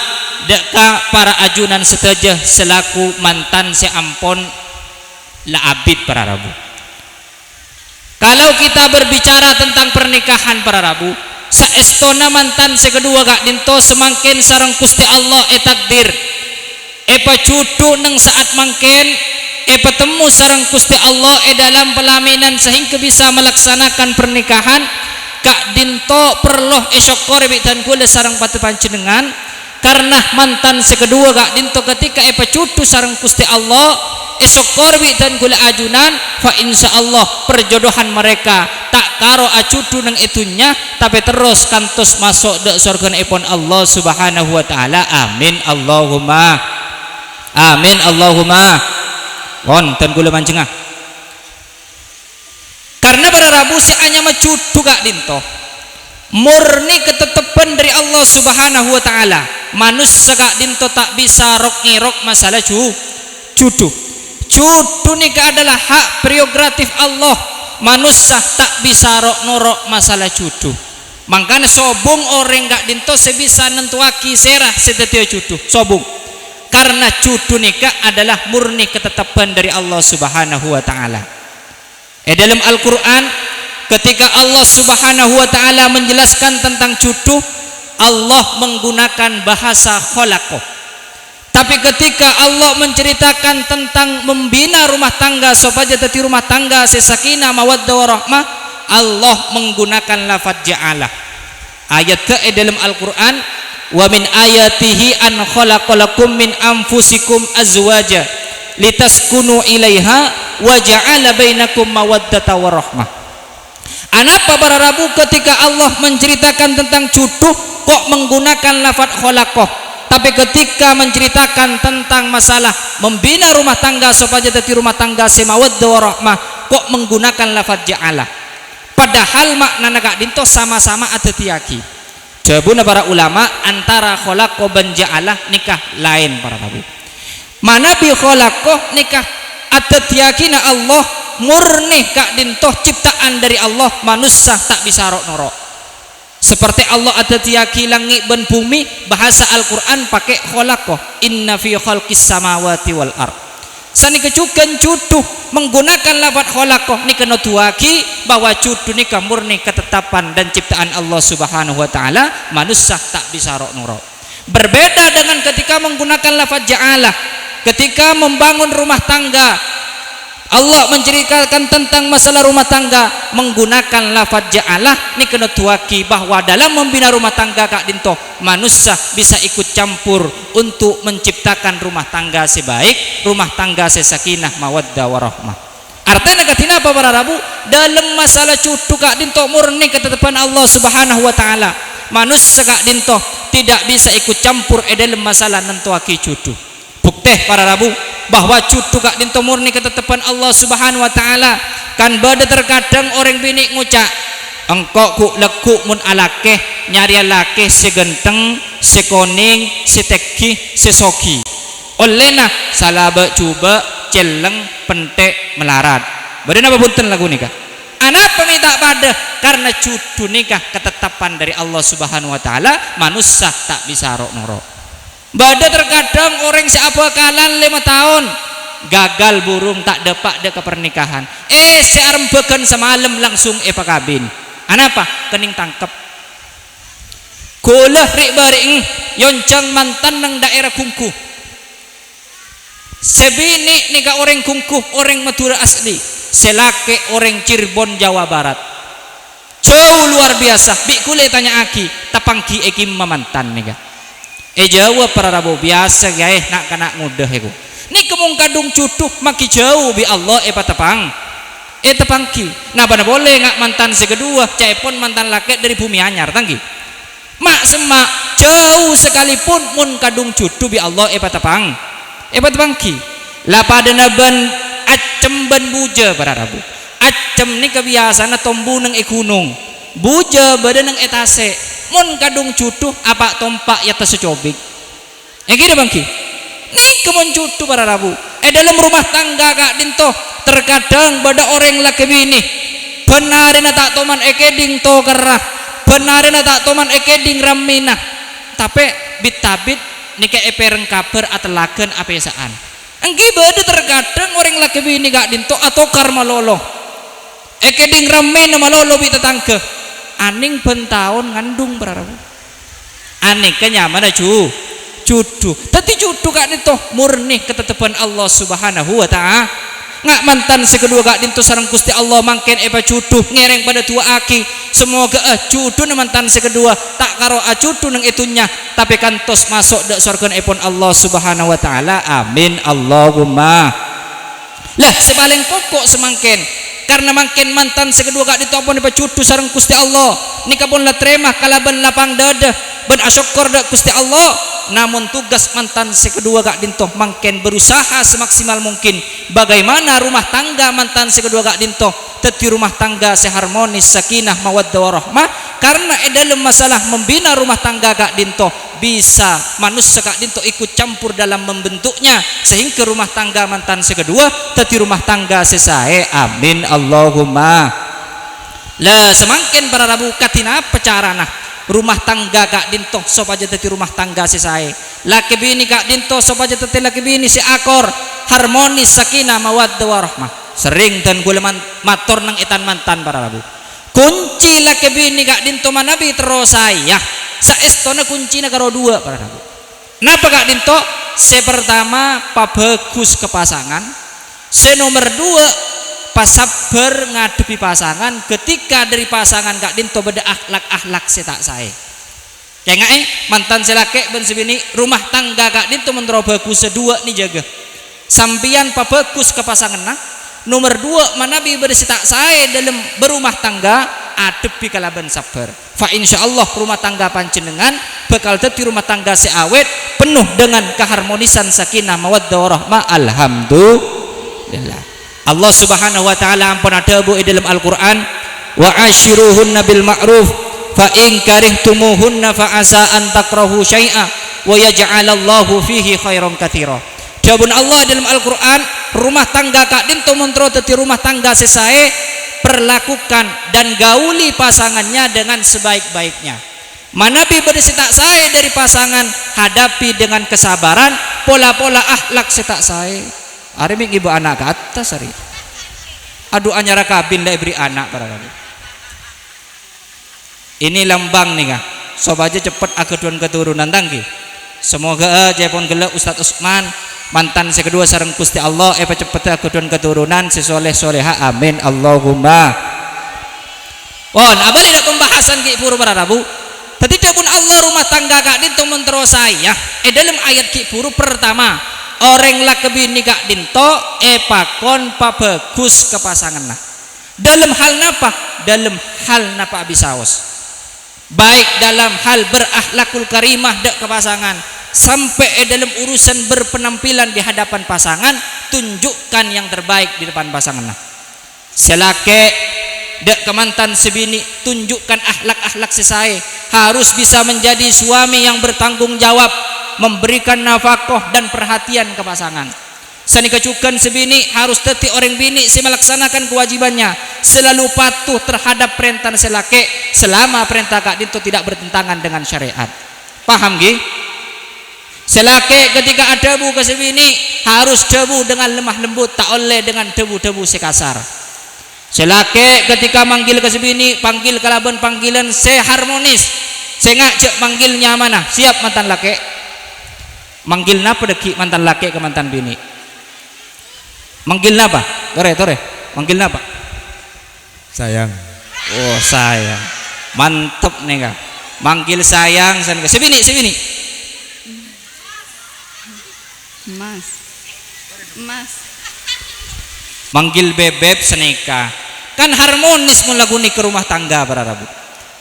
dek ka para ajunan setajah selaku mantan seampon la abid para rabu. Kalau kita berbicara tentang pernikahan para rabu, saestona mantan sekedua kak dinto semangkin sarang Gusti Allah takdir epa cucu neng saat mangken epa temu sarang Gusti Allah dalam pelaminan sehingga bisa melaksanakan pernikahan kak dinto perloh syukur dan kula sarang patu panjenengan karena mantan sekedua kak dinto ketika epa cucu sarang Gusti Allah syukur dan kula ajunan fa insyaallah perjodohan mereka tak karo acudu nang itunya tapi terus kantos masuk dek surga ipon Allah subhanahu wa ta'ala. Amin Allahumma amin Allahumma wonten kula manjengah karena para rabu si hanya macudu kak dinto murni ketetapan dari Allah subhanahu wa ta'ala manusia kak dinto tak bisa rok masalah cudu nikah adalah hak prerogatif Allah manusia tak bisa norok masalah cudu makanya sobung orang kak dinto sebisa nentuaki serah setetia cudu sobung karena cudu nikah adalah murni ketetapan dari Allah subhanahu wa ta'ala. Dalam Al-Quran ketika Allah subhanahu wa ta'ala menjelaskan tentang cudu Allah menggunakan bahasa kholaqoh, tapi ketika Allah menceritakan tentang membina rumah tangga supaya jadi rumah tangga sesakinah mawaddah warahmah Allah menggunakan lafaz ja'alah. Ayat ke dalam Al-Quran wa min ayatihi an khalaqalakum min anfusikum azwaja litaskunu ilaiha wa ja'ala bainakum mawaddata warahmah. Anapa para rabu ketika Allah menceritakan tentang cudu kok menggunakan lafaz khalaqah, tapi ketika menceritakan tentang masalah membina rumah tangga supaya jadi rumah tangga semawaddah warahmah kok menggunakan lafaz ja'alah, padahal makna kak dinto sama-sama ada tiaki. Jawabuna para ulama antara kholaqoh dan ja'alah nikah lain para rabu. Mana bi kholaqoh nikah adat yakina Allah murni kak dintoh ciptaan dari Allah manusia tak bisa norok. Seperti Allah adat yaki langit dan bumi bahasa Al-Quran pakai kholaqoh inna fi khalqis samawati wal ard. Sani kecukan cudu menggunakan lafaz kholaqoh ni kena tuaki bahwa cudu ni murni ketetapan dan ciptaan Allah subhanahu wa ta'ala manusia tak bisa norok. Berbeda dengan ketika menggunakan lafaz ja'alah ketika membangun rumah tangga Allah menceritakan tentang masalah rumah tangga menggunakan lafaz ja'alah ni kena tuaki bahwa dalam membina rumah tangga kak dinto manusia bisa ikut campur untuk menciptakan rumah tangga sebaik rumah tangga sesakinah mawaddah warahmah. Artinya katina apa para rabu dalam masalah cudu kak dinto murni ketetapan Allah subhanahu wa ta'ala manusia kak dinto tidak bisa ikut campur dalam masalah nentuaki cudu. Bukti para rabu bahwa cudu kak dinto murni ketetapan Allah subhanahu wa ta'ala kan bada terkadang orang bini ngucak engkau ku lekuk mun alakeh nyari alakeh segenteng sekoning seteki sesoki olehna salaba coba celeng pentek melarat badan apa punten lagu nikah anak peminta pada karena cudu nikah ketetapan dari Allah subhanahu wa ta'ala manusia tak bisa norok. Bada terkadang orang siapa kalan 5 tahun gagal burung tak dapat ke pernikahan searembekan semalam langsung pakabin anapa kening tangkep kulah rik baring yoncang mantan nang daerah kungku sebini nika orang kungku orang Madura asli selake orang Cirebon Jawa Barat jauh luar biasa bi kule tanya aki tapangki ekim mantan nika jawab para rabu biasa guys nak kena mudah aku ni kemung kadung cutuh maki jauh bi Allah patapang tepangki nah pada boleh ngak mantan sekedua cepon mantan laki dari bumi anyar tangki mak semak jauh sekalipun mun kadung cutuh bi Allah patapang patapangki lah pada naban acem ban buja para rabu acem ni kebiasaan tombu nang gunung buja badan nang etase mun kadung cutuh apa tompak ya tersecobik yang gitu bangki nih kebon cutu para rabu dalam rumah tangga kak dinto terkadang bada orang laki bini benarina tak toman ekeding to kerah benarina tak toman ekeding ramina tapi bit-tabit nika epereng kabar atelaken apesaan engki beda terkadang orang laki bini gak dinto atau karma lolo ekeding ramina malolo bit tetangke aning bentahun ngandung berarabu aning kenyamana cudu tapi cudu gak dinto murni ketetapan Allah subhanahu wa ta'ala ngak mantan sekedua gak dinto sareng Gusti Allah mangken eba cudu ngereng pada tua aki semoga cudu na mantan sekedua tak karo cudu nang itunya tapi kantos masuk dak surga epon Allah subhanahu wa ta'ala amin Allahumma lah sepaling pokok semangken karena mangken mantan sekedua gak dinto pun eba cudu sareng Gusti Allah nikah pun la terima kalaban lapang dada ben asyukur dak Gusti Allah namun tugas mantan sekedua gak dinto mangken berusaha semaksimal mungkin bagaimana rumah tangga mantan sekedua gak dinto teti rumah tangga seharmonis sakinah mawaddah warahmah karena dalam masalah membina rumah tangga gak dinto bisa manusia gak dinto ikut campur dalam membentuknya sehingga rumah tangga mantan sekedua teti rumah tangga sesae amin Allahumma lah semangkin para rabu katina pecarana rumah tangga gak dinto sop aja teti rumah tangga sesae laki bini gak dinto sop aja teti laki bini si akor harmonis sakinah mawaddah warahmah sering dan gue mator nang itan mantan para rabu kunci laki bini gak dinto manabi terus saya saestona kunci na karo dua para rabu napa gak dinto sepertama pabagus ke pasangan senomor dua pasabar ngadepi pasangan ketika dari pasangan gak dinto beda akhlak setak saya kayak nggak mantan selake ben sebini rumah tangga gak dinto mentero bagus sedua nih jaga sampian pabagus ke pasangan nah nomor dua manabi bersetak saya dalam berumah tangga adepi kalaban sabar fa insyaallah rumah tangga panjenengan bakal dadi rumah tangga seawet penuh dengan keharmonisan sakinah mawaddah warahmah alhamdulillah Allah subhanahu wa ta'ala ampun adabu dalam Al-Quran wa ashiruhunna bil ma'ruf fa in karihtumuhunna fa asa an takrahu syai'a wa yaj'alallahu fihi khairan katsira jawabun Allah dalam Al-Quran rumah tangga kak dinto mentro teti rumah tangga sesae perlakukan dan gauli pasangannya dengan sebaik-baiknya manabi bersetak saya dari pasangan hadapi dengan kesabaran pola-pola akhlak setak saya hari ming ibu anak ke atas hari aduh anyara kabin dah beri anak para kami ini lambang nih kah sob aja cepet akeduan keturunan tangki semoga aja pun gelap Ustadz Usman mantan sekedua sareng Gusti Allah cepet akeduan keturunan sesoleh soleha amin Allahumma won abali dah pembahasan ki puru para rabu tadi pun Allah rumah tangga gak dinto mentero saya dalam ayat ki puru pertama orang laki bini gak dinto pakon pabagus ke pasangan nah dalam hal napa abisaos baik dalam hal berakhlakul karimah dek ke pasangan sampai dalam urusan berpenampilan di hadapan pasangan tunjukkan yang terbaik di depan pasangan nah selake dek kemantan sebini tunjukkan akhlak-akhlak sesae harus bisa menjadi suami yang bertanggung jawab memberikan nafkah dan perhatian ke pasangan sanika cukan sebini harus teti orang bini si melaksanakan kewajibannya selalu patuh terhadap perintah selake selama perintah kak dinto tidak bertentangan dengan syariat paham gi selake ketika ada debu ke sebini harus debu dengan lemah lembut tak oleh dengan debu-debu sekasar selake ketika manggil ke sebini panggil kalaban panggilan seharmonis saya ngajak manggilnya mana siap mantan laki manggil napa deki mantan laki ke mantan bini manggil napa tore manggil napa sayang oh sayang mantep nih kak manggil sayang sebini mas manggil bebek senika kan harmonis mulaguni ke rumah tangga para rabu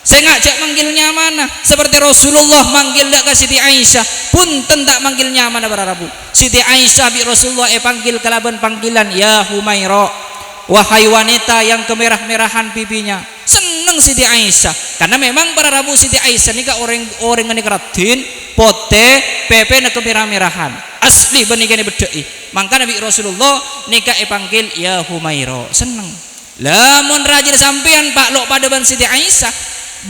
saya ngajak manggilnya mana seperti Rasulullah manggil dak ke Siti Aisyah pun tentak manggilnya mana para rabu Siti Aisyah bi Rasulullah panggil kalaban panggilan ya Humaira wahai wanita yang kemerah-merahan pipinya seneng Siti Aisyah karena memang para rabu Siti Aisyah ini orang ngene keratin pote pepe na kemerah-merahan asli bani kene bedheki. Mangka Nabi Rasulullah nika panggil ya Humaira, seneng. Lamun rajin sampean Pak Lok pada ban Siti Aisyah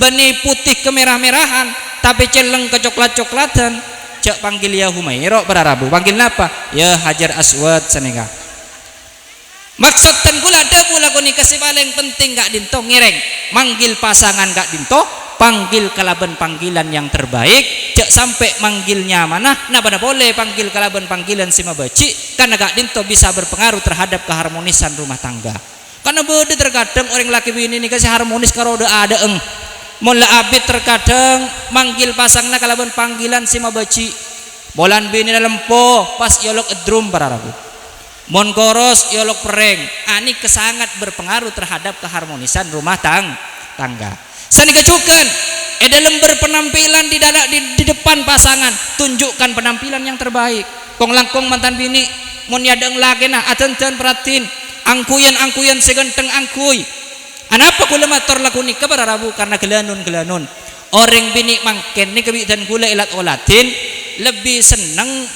bani putih kemerah-merahan tapi celeng kecoklat-coklatan, cek panggil ya Humaira para Rabu. Panggil napa? Ya Hajar Aswad senika. Maksud ten kula dawu lagu nikah si paling penting gak dinto ngireng manggil pasangan gak dinto panggil kalaban panggilan yang terbaik, cek sampai manggilnya mana nah pada boleh panggil kalaban panggilan si mabaci karena gak dinto bisa berpengaruh terhadap keharmonisan rumah tangga. Karena beda terkadang orang laki bini nikah si harmonis karo udah ada mula abid terkadang manggil pasangna kalaban panggilan si mabaci bolan bini dalam po pas yolok edrum para Rabu mon koros yolok pereng ani kesangat berpengaruh terhadap keharmonisan rumah tangga. Sanika cukan dalam berpenampilan di depan pasangan tunjukkan penampilan yang terbaik. Kong langkong mantan bini mon yadang lagi nah aten-ten perhatiin angkuyan segenteng angkuy. Anapa kula mator laku nikah para Rabu karena gelanun orang bini mangken ni kebitan kula ilat olatin lebih seneng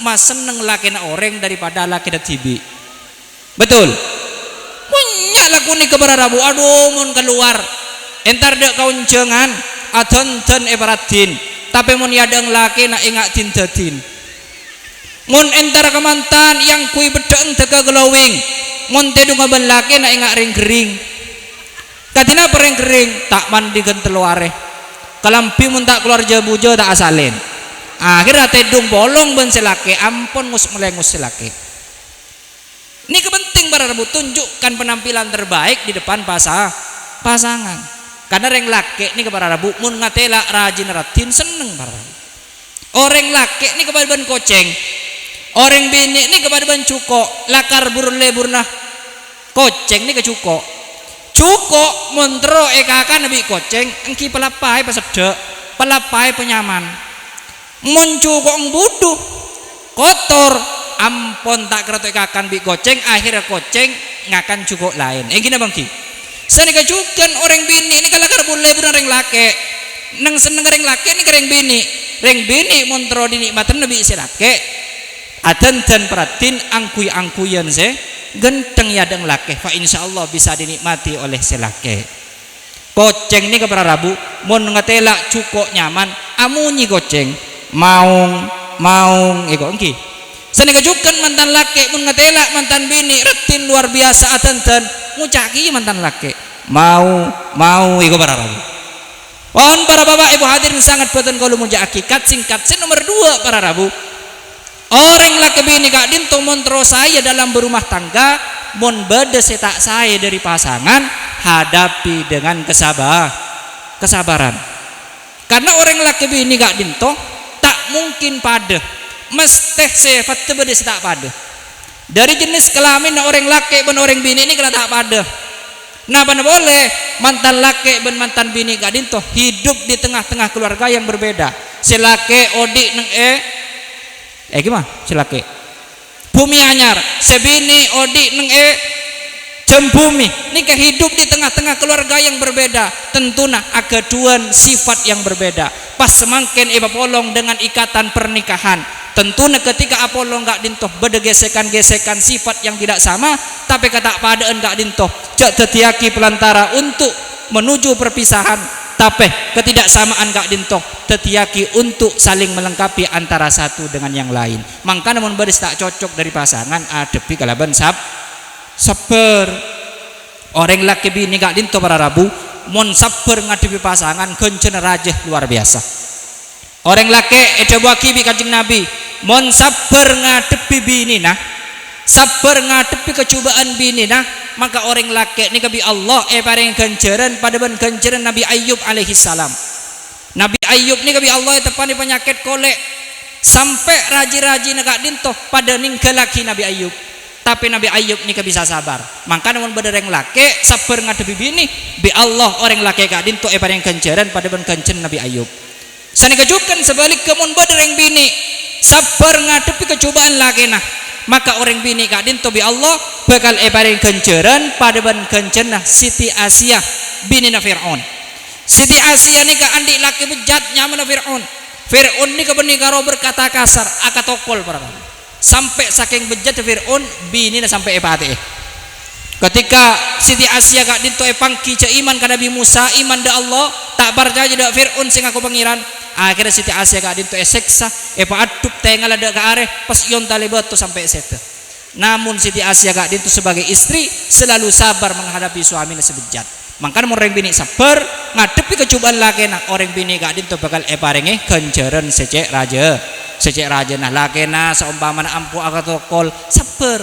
laki na orang daripada laki na tibi. Betul. Punya laku nikah para Rabu aduh mun keluar entar dek kauncengan aten-ten ebaratin tapi mun yadang laki na ingat tindatin mun entar kemantan yang kui bedeng teka glowing mun tedung ngaban laki na ingat ring-ring katina pereng-ring tak mandi genteluare kalampi mun tak keluar jabujo tak asalin akhirnya tedung bolong ben selake ampun melengus selake. Ini kepenting para Rabu tunjukkan penampilan terbaik di depan pasangan. Karena orang laki ini kepada Rabu mun ngatela rajin ratin seneng para Rabu. Orang laki ini kepada ban koceng. Orang bini ini kepada ban cuko lakar burun leburna koceng ini ke cuko. Cuko montro ekakan nabi koceng engki pelapai pasedek pelapai penyaman. Mun cuko buduh kotor ampun tak keretok ekakan bi koceng akhirnya koceng ngakan cuko lain. Gini bang ki. Sanika juga orang bini ini kalau kar boleh benar orang laki nang seneng orang laki ini kering bini montro dinikmatan nabi si laki aten-ten peratin angkuyan se genteng yadang laki fa insyaallah bisa dinikmati oleh si laki. Koceng ini kepada Rabu mun ngatela cukup nyaman amunyi koceng maung ego engki. Sanika juga mantan laki mun ngatela mantan bini retin luar biasa aten-ten ngucaki mantan laki mau ego para Rabu. Pon para bapak ibu hadirin sangat boten kalau muja hakikat singkat nomor 2 para Rabu. Orang laki bini gak dinto montro saya dalam berumah tangga mon beda setak saya dari pasangan hadapi dengan kesabaran. Karena orang laki bini gak dinto tak mungkin pada mesti sifat beda setak pada. Dari jenis kelamin orang laki ben orang bini ini kena tak pada. Nah mana boleh mantan laki ben mantan bini gak dinto hidup di tengah-tengah keluarga yang berbeda. Si laki odik neng gimana si laki bumi anyar sebini odik neng jembumi nikah hidup di tengah-tengah keluarga yang berbeda tentuna agaduan sifat yang berbeda pas semangkin polong dengan ikatan pernikahan tentunya ketika apolong gak dintoh beda gesekan-gesekan sifat yang tidak sama tapi kata padaan gak dintoh cak tetiaki pelantara untuk menuju perpisahan tapi ketidaksamaan gak dintoh tetiaki untuk saling melengkapi antara satu dengan yang lain. Mangka namun baris tak cocok dari pasangan adepi kalaban sabar. Orang laki bini gak dinto para Rabu mon sabar ngadepi pasangan kencen rajah luar biasa. Orang laki coba kibi kanjeng Nabi mon sabar ngadepi bini nah sabar ngadepi kecobaan bini nah maka orang laki ni kabi Allah paring ganjaran pada ban ganjaran Nabi Ayub alaihi salam. Nabi Ayub ni kabi Allah tepani penyakit kolek sampai raji-raji negak dintoh pada ninggal lagi Nabi Ayub. Tapi Nabi Ayub ni bisa sabar. Maka namun badereng laki sabar ngadepi bini bi Allah orang laki gak dintoh paring ganjaran pada ban ganjaran Nabi Ayub. Sanika juga sebalik kemun badereng bini sabar ngadepi kecobaan laki nah maka orang bini gak dinto bi Allah bakal paring ganjaran pada ban ganjaran Siti Asia binina Fir'aun. Siti Asia ni ka andi laki bejat nyaman Fir'aun. Fir'aun ni ka benih karo berkata kasar akatokol para sampai saking bejat Fir'aun bini na sampai epate. Ketika Siti Asia gak dinto pangki ca iman ka Nabi Musa, iman da Allah tak percaya da Fir'aun sing aku pangeran. Akhirnya Siti Asia gak dinto seksa epa adup tengal ada ka are pas ion tali beto sampai sete. Namun Siti Asia gak dinto sebagai istri selalu sabar menghadapi suaminya sebejat. Makanya orang bini sabar ngadepi kecobaan lakena, orang bini gak dinto bakal eparenge kenceran secek raja nah lakena seumpama ampu akatokol sabar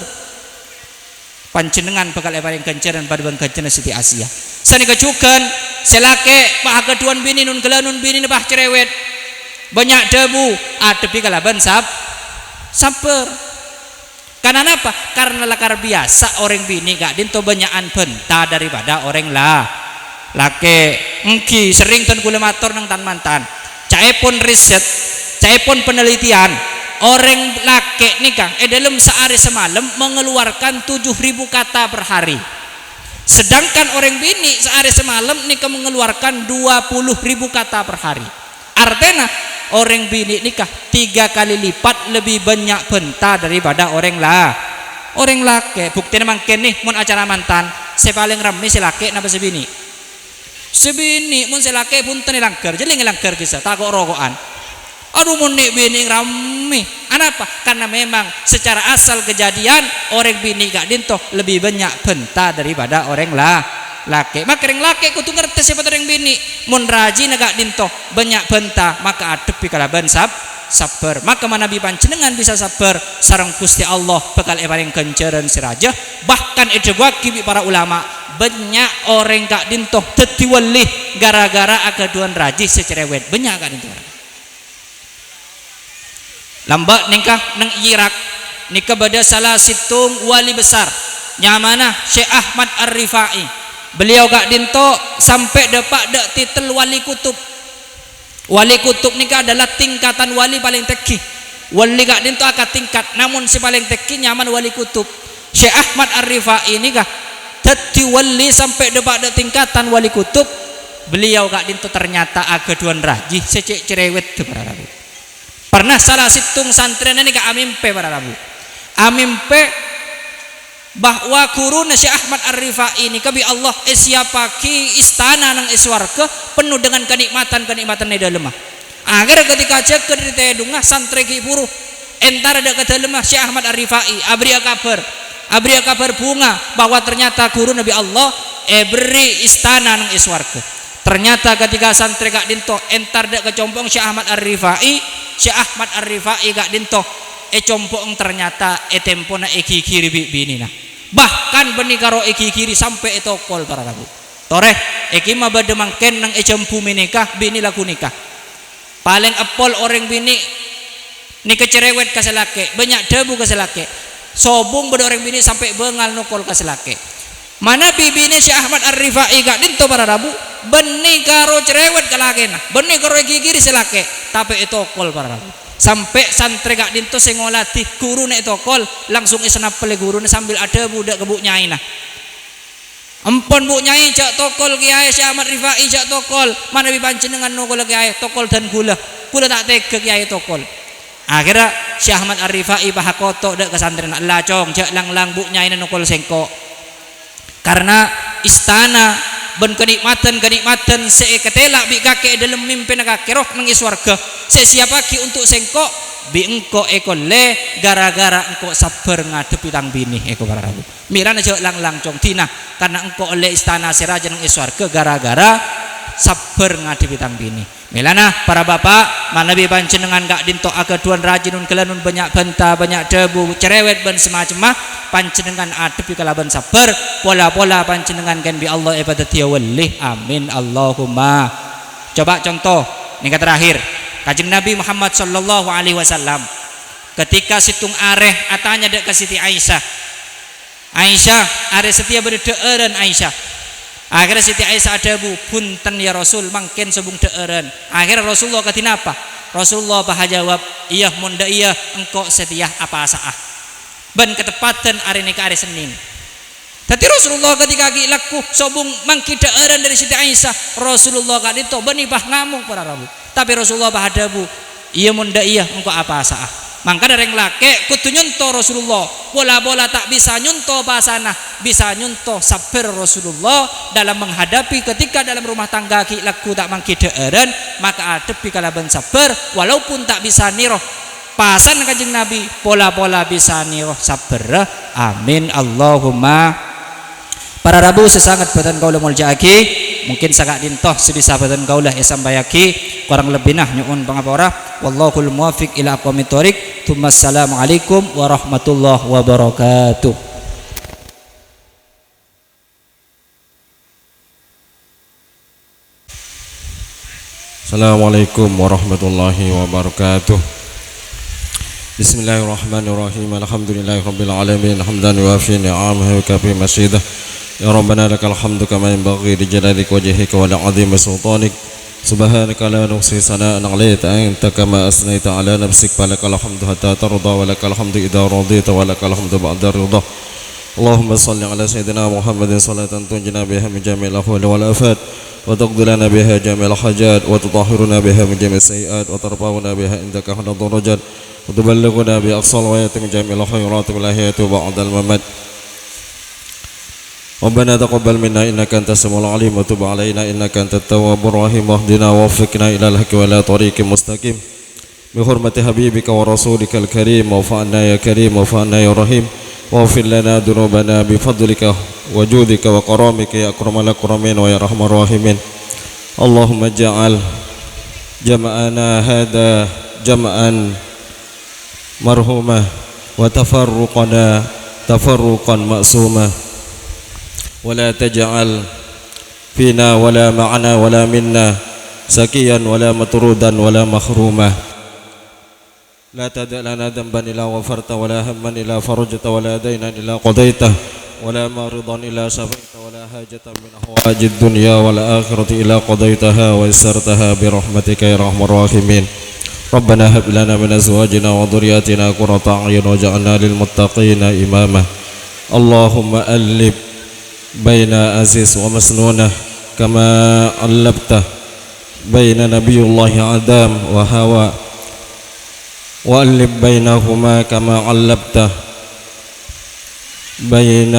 panjenengan bakal eparing kenceran pada bang kenceran Siti Asia. Sani kecukan selake pak keduan bini nun gelanun bini bah cerewet banyak debu adepi kalaban sabar. Karena apa? Karena lakar biasa orang bini gak dinto banyakan benta daripada orang lake engki sering ten kula matur nang tan mantan caepun riset caepun penelitian orang lake nih Kang dalam sehari semalam mengeluarkan 7.000 kata per hari, sedangkan orang bini sehari semalam nikah mengeluarkan 20.000 kata per hari. Artinya orang bini nikah 3 kali lipat lebih banyak benta daripada orang lake. Bukti memang nih mun acara mantan saya paling rame si lake napa sebini mun si lake pun teni langgar jadi ngelanggar kisah takut rokokan. Aduh mun nih bini rame apa? Karena memang secara asal kejadian orang bini gak dinto lebih banyak benta daripada orang laki. Maka orang laki kudu ngerti siapa orang bini mun rajin gak dinto banyak benta maka adepi kalaban sabar. Maka Nabi panjenengan bisa sabar sareng Gusti Allah bakal eparing kenceran si raja. Bahkan ejewaki para ulama banyak orang gak dinto dadi wali gara-gara agaduan raji secerewet banyak gak dinto. Lambak nikah nang Irak nikah pada salah situng wali besar nyamana Syekh Ahmad Ar-Rifai. Beliau gak dinto sampai dapat dek titel wali kutub. Wali kutub nikah adalah tingkatan wali paling tinggi. Wali gak dinto akad tingkat, namun si paling tinggi nyaman wali kutub. Syekh Ahmad Ar-Rifai nikah dadi wali sampai dapat dek tingkatan wali kutub. Beliau gak dinto ternyata agaduan raji secek cerewet para rabu. Pernah salah situng santri ini ke amimpe para rabu. Amimpe bahwa guru Syekh Ahmad Ar-Rifai ini kabi Allah siapaki istana nang iswarga penuh dengan kenikmatan di dalam. Akhirnya ketika cek ke tedungah santri ki buru entar ada ke dalam Syekh Ahmad Ar-Rifai abri kabar bunga bahwa ternyata guru Nabi Allah beri istana nang iswarga. Ternyata ketika santri gak dinto entar dek kecompong Syekh Ahmad Ar-Rifai, Syekh Ahmad Ar-Rifai gak dinto compong ternyata tempona eki kiri bini nah. Bahkan benih karo eki kiri sampai etokol para rabu. Toreh eki mah bade mangken nang compu menikah bini laku nikah. Paling apol orang bini nikah cerewet kaselake, banyak debu kaselake. Sobung bade orang bini sampai bengal nukol kaselake. Mana bibine Syekh Ahmad Ar-Rifai gak dinto para rabu benih karo cerewet kalakena benih karo kiri selake tapi etokol para rabu sampai santri gak dinto sing ngolatih guru nek etokol langsung isenap pele guru sambil ada budak kebuk nyai nah empon bu nyai jak tokol kiai Syekh Ahmad Rifai jak tokol mana bipanjenengan nukol kiai tokol dan gula tak tega kiai tokol. Akhirnya Syekh Ahmad Ar-Rifai pahakoto dek kesantren lacong jak lang bu nyai nukol sengko. Karena istana ben kenikmatan seketelak bi kakek dalam mimpi kakek roh nang iswarga sesiapaki untuk sengko bi engko ekole gara-gara engko sabar ngadepi tang bini eko para rabu mirana jauh lang cong tina karena engko oleh istana si raja nang iswarga gara-gara sabar ngadepi tang bini. Milana para bapak manabi panjenengan gak dinto agaduan rajinun kelanun banyak benta banyak debu cerewet ben semacam panjenengan adepi kalaban sabar pola-pola panjenengan kan bi Allah ibadat ya wali amin Allahumma. Coba contoh nikah terakhir Kanjeng Nabi Muhammad sallallahu alaihi wasallam ketika situng areh atanya dek ke Siti Aisyah areh setia berdeueureun Aisyah. Akhirnya Siti Aisyah ada bu punten ya Rasul mangken sebung deeren. Akhirnya Rasulullah katina apa? Rasulullah bahajawab iya munda iya engkau setia apa asaah ban ketepatan hari nikah hari Senin. Tapi Rasulullah ketika laku sobung mangki deeren dari Siti Aisyah Rasulullah kadito bani bah ngamuk para rabu. Tapi Rasulullah bahadabu iya munda iya engkau apa asaah Mangka dereng lake kudu nyunto Rasulullah. Bola-bola tak bisa nyunto basana, bisa nyunto sabar Rasulullah dalam menghadapi ketika dalam rumah tangga ki laku tak mangki deeren, maka adepi kalaban sabar walaupun tak bisa niroh pasan Kanjeng Nabi, bola-bola bisa niroh sabar. Amin Allahumma. Para Rabu sesangat batan kaulah muljaaki, mungkin sagak dintoh sebisa batan kaulah esambayaki, kurang lebih nah nyuun pangapora. Wallahul muwaffiq ila aqwamit thoriq. Assalamualaikum warahmatullahi wabarakatuh. Assalamualaikum warahmatullahi wabarakatuh. Bismillahirrahmanirrahim. Alhamdulillahirabbil alamin. Hamdan yuwafi ni'amahu wa kafi masyidah. Ya Rabbana lakal hamdu kama yanbaghi li jalalika wajhika wa li'azimi sultanik. Subhanaka la nuhsi sana'an 'alaika anta kama asnaita 'ala nafsik. Falakal hamdu hatta tarda wa lakal hamdu idza radita wa lakal hamdu ba'da ridha. Allahumma salli 'ala sayyidina Muhammadin salatan tunjina biha min jami'il ahwali wal afat wa taqdi lana biha jami'al hajat wa tutahhiruna biha min jami'is sayyi'at wa tarfa'una biha indaka ahla darajat wa tuballighuna bi aqsal wayati min jami'il khairat wal hayati ba'da al mamat. Rabbana taqabbal minna innaka antas samiul alim wa tub alaina innaka antat tawwabur rahim wahdina waffiqna ilal haqqi wa la tariqim mustaqim bi hurmati habibika wa rasulikal karim wa fa'anna ya karim wa fa'anna ya rahim wa ighfir lana dhunubana bi fadlika wa judika wa karamika ya akramal akramin wa ya arhamar rahimin. Allahumma ja'al jama'ana hadha jama'an marhumah wa tafarruqana tafarruqan ma'sumah ولا تجعل فينا ولا معنا ولا منا سكيا ولا مطرودا ولا مخروما لا تدع لنا ذنبا إلا غفرت ولا هما إلا فرجت ولا دينا إلا قضيته ولا مرضا إلا شفيت ولا حاجة من أحوائج الدنيا والآخرة إلا قضيتها ويسرتها برحمتك يا أرحم الراحمين. ربنا هب لنا من أزواجنا وذرياتنا قرة أعين واجعلنا للمتقين إماما. اللهم ألف بين عزيز ومسنونة كما علبته بين نبي الله آدم وحواء وألف بينهما كما علبته بين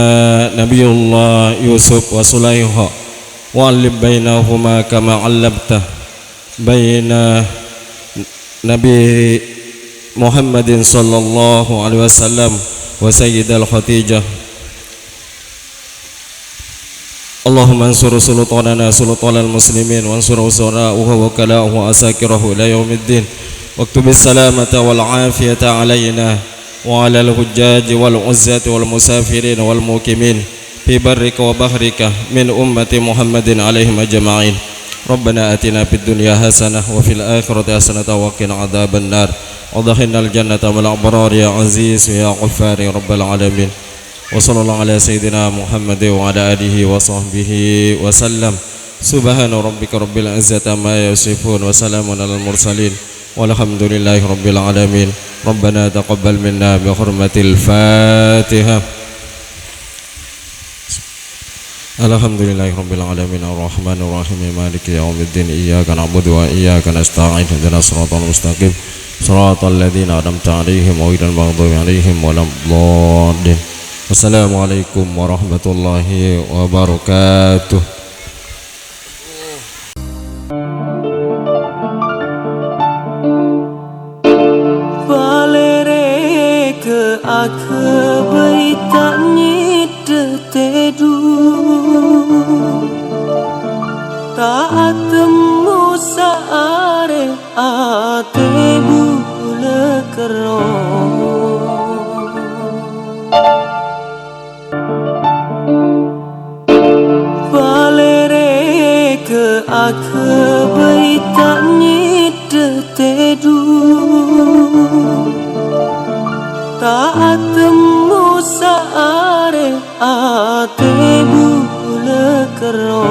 نبي الله يوسف وسليها وألف بينهما كما علبته بين نبي محمد صلى الله عليه وسلم وسيد الخديجة. اللهم انصر سلطاننا سلطان المسلمين وانصر وزراءه ووكلاءه وعساكره إلى يوم الدين واكتب السلامة والعافية علينا وعلى الحجاج والعزاة والمسافرين والمقيمين في برك وبحرك من أمة محمد عليهم أجمعين. ربنا آتنا في الدنيا حسنة وفي الآخرة حسنة وقنا عذاب النار وادخلنا الجنة مع الأبرار يا عزيز يا غفار يا رب العالمين. وصلى الله على سيدنا محمد وعلى آله وصحبه وسلم. سبحان ربك رب العزة عما يصفون وسلام على المرسلين والحمد لله رب العالمين. ربنا تقبل منا بحرمة الفاتحة. الحمد لله رب العالمين الرحمن الرحيم مالك يوم الدين إياك نعبد وإياك نستعين اهدنا الصراط المستقيم صراط الذين أنعمت عليهم غير المغضوب عليهم ولا الضالين. Wassalamualaikum warahmatullahi wabarakatuh. Valere ke ake beitani tetedu tak temu saare atebu lekero Aku beitani tetedu tak temu saare atebu lekero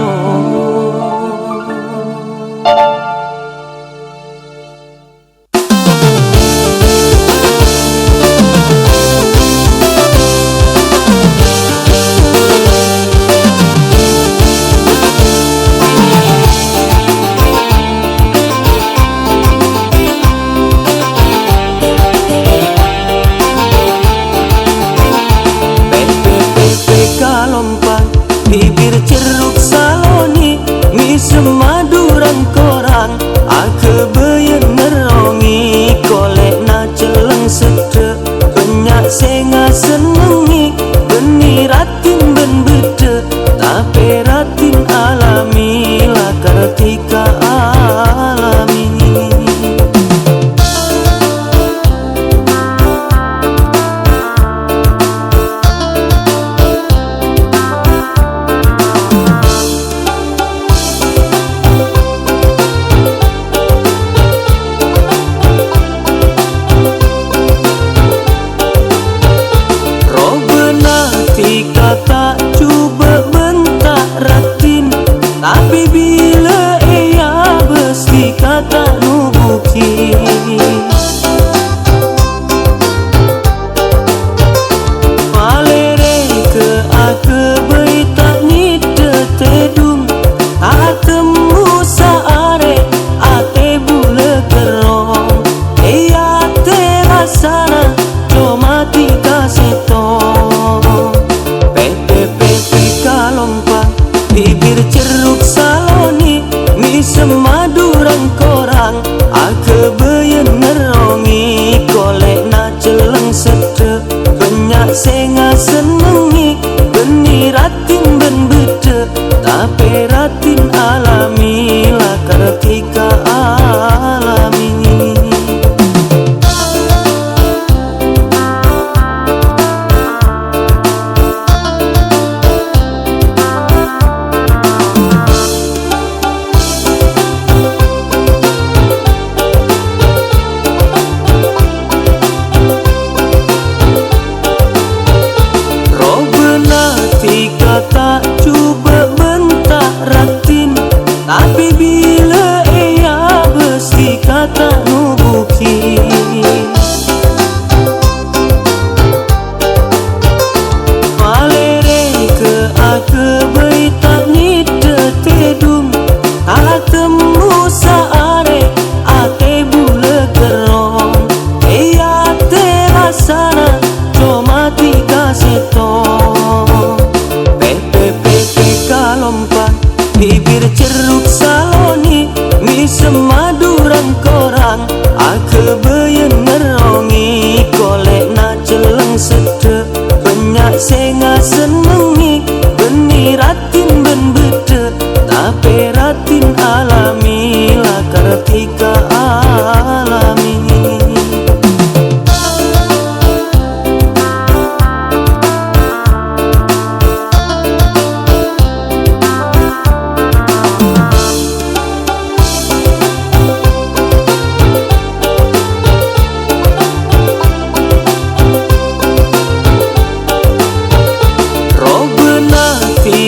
ketika alami.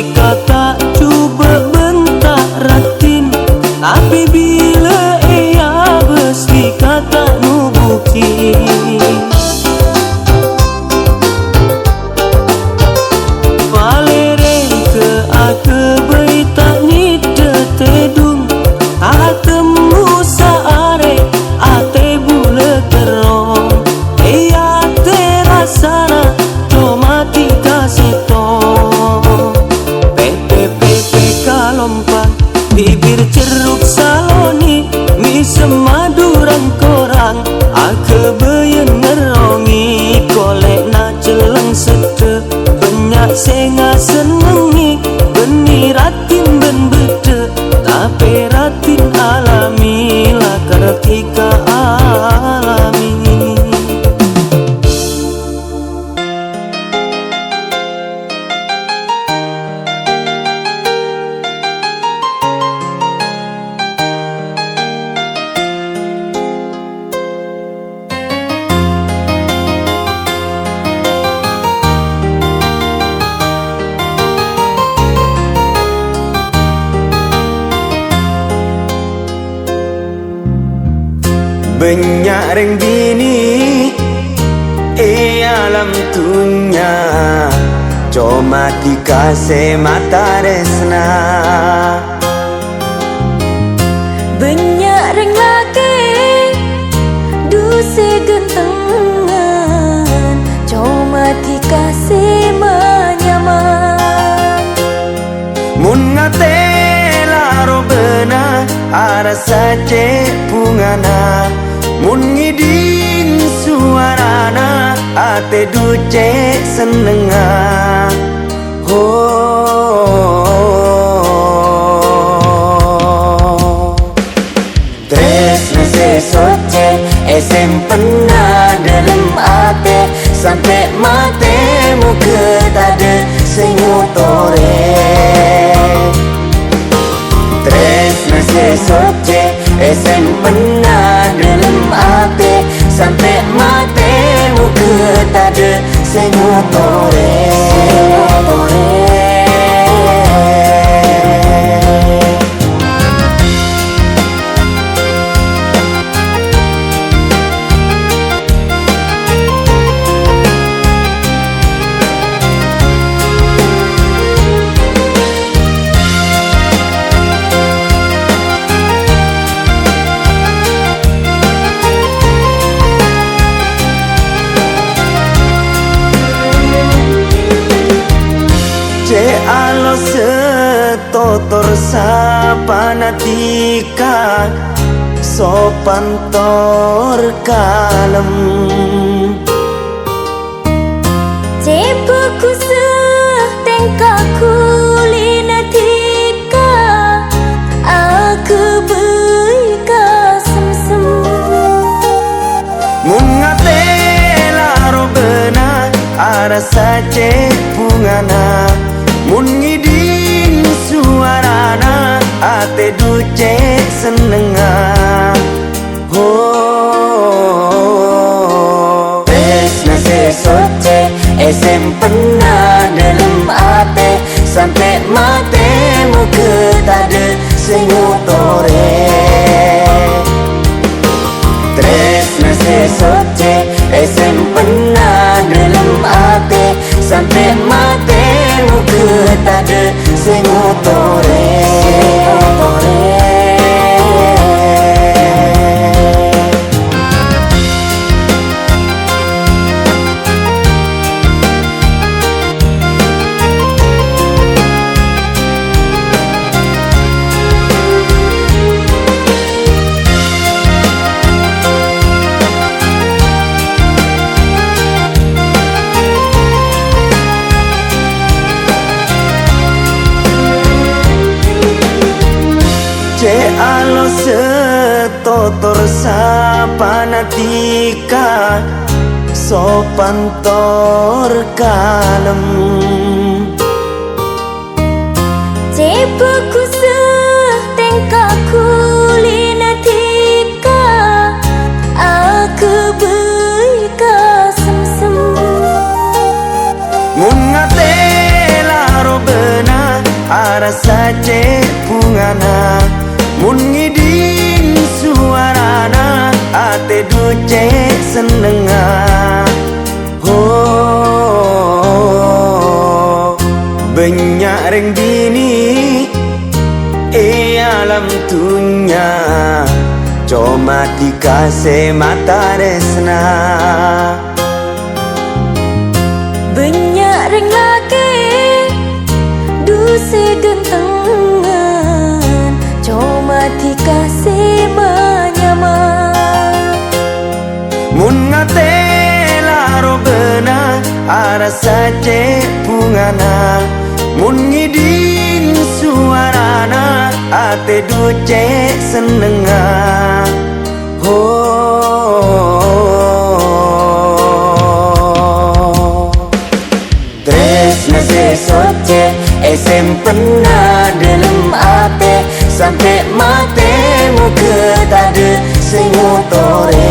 Kata cuba bentak ratin, tapi bila ia besi kata nubuki. Valere ke ake berita ni tetedung, atemu saare ate bule terong, ia terasana cuma tika setong. Lompat bibir ceruk saloni mi semaduran korang ake beyen ngerongi kolek na celeng sete banyak senga senengi beni ratin ben bede tapi ratin alami lah ketika alami. Banyak reng bini alam tunya cuma dikasih mata resna. Banyak reng laki duse gentengan cuma dikasih menyaman. Mun ngate laro benar arasa cek pungana, mun ngiding suarana ate duce senenga. Tresna sesoce esem pernah dalam ate sampai mate muka tade senyutore. Tresna sesoce esem pernah dalam ate sampai mate muka tade senyutore. Alo setotor sapanatika sopan tor kalem. Cepaku setengkaku linatika aku beika sem-sem. Mun ngate laro benar arasa cek pungana, mun ngiding suarana ate duce senenga. Tresna sesoce esem pernah dalam ate sampai mate muka tade senyutore. Tresna sesoce esem pernah dalam ate sampai mate muka tade senyutore. panatika sopan tor kalem Cepaku setengkaku linatika aku beika sem-sem mun ngate laro bena arasa pungana mun ngidin suarana ate duce senenga oh banyak reng dini alam tunya cuma dikasih mata resna banyak reng laki duse gentengan cuma dikasih menyaman mun ngate laro bena arasa pungana mun ngidin suarana ate duce senenga oh tresna sesoce pernah dalam ate sampai mate muka tade sing motore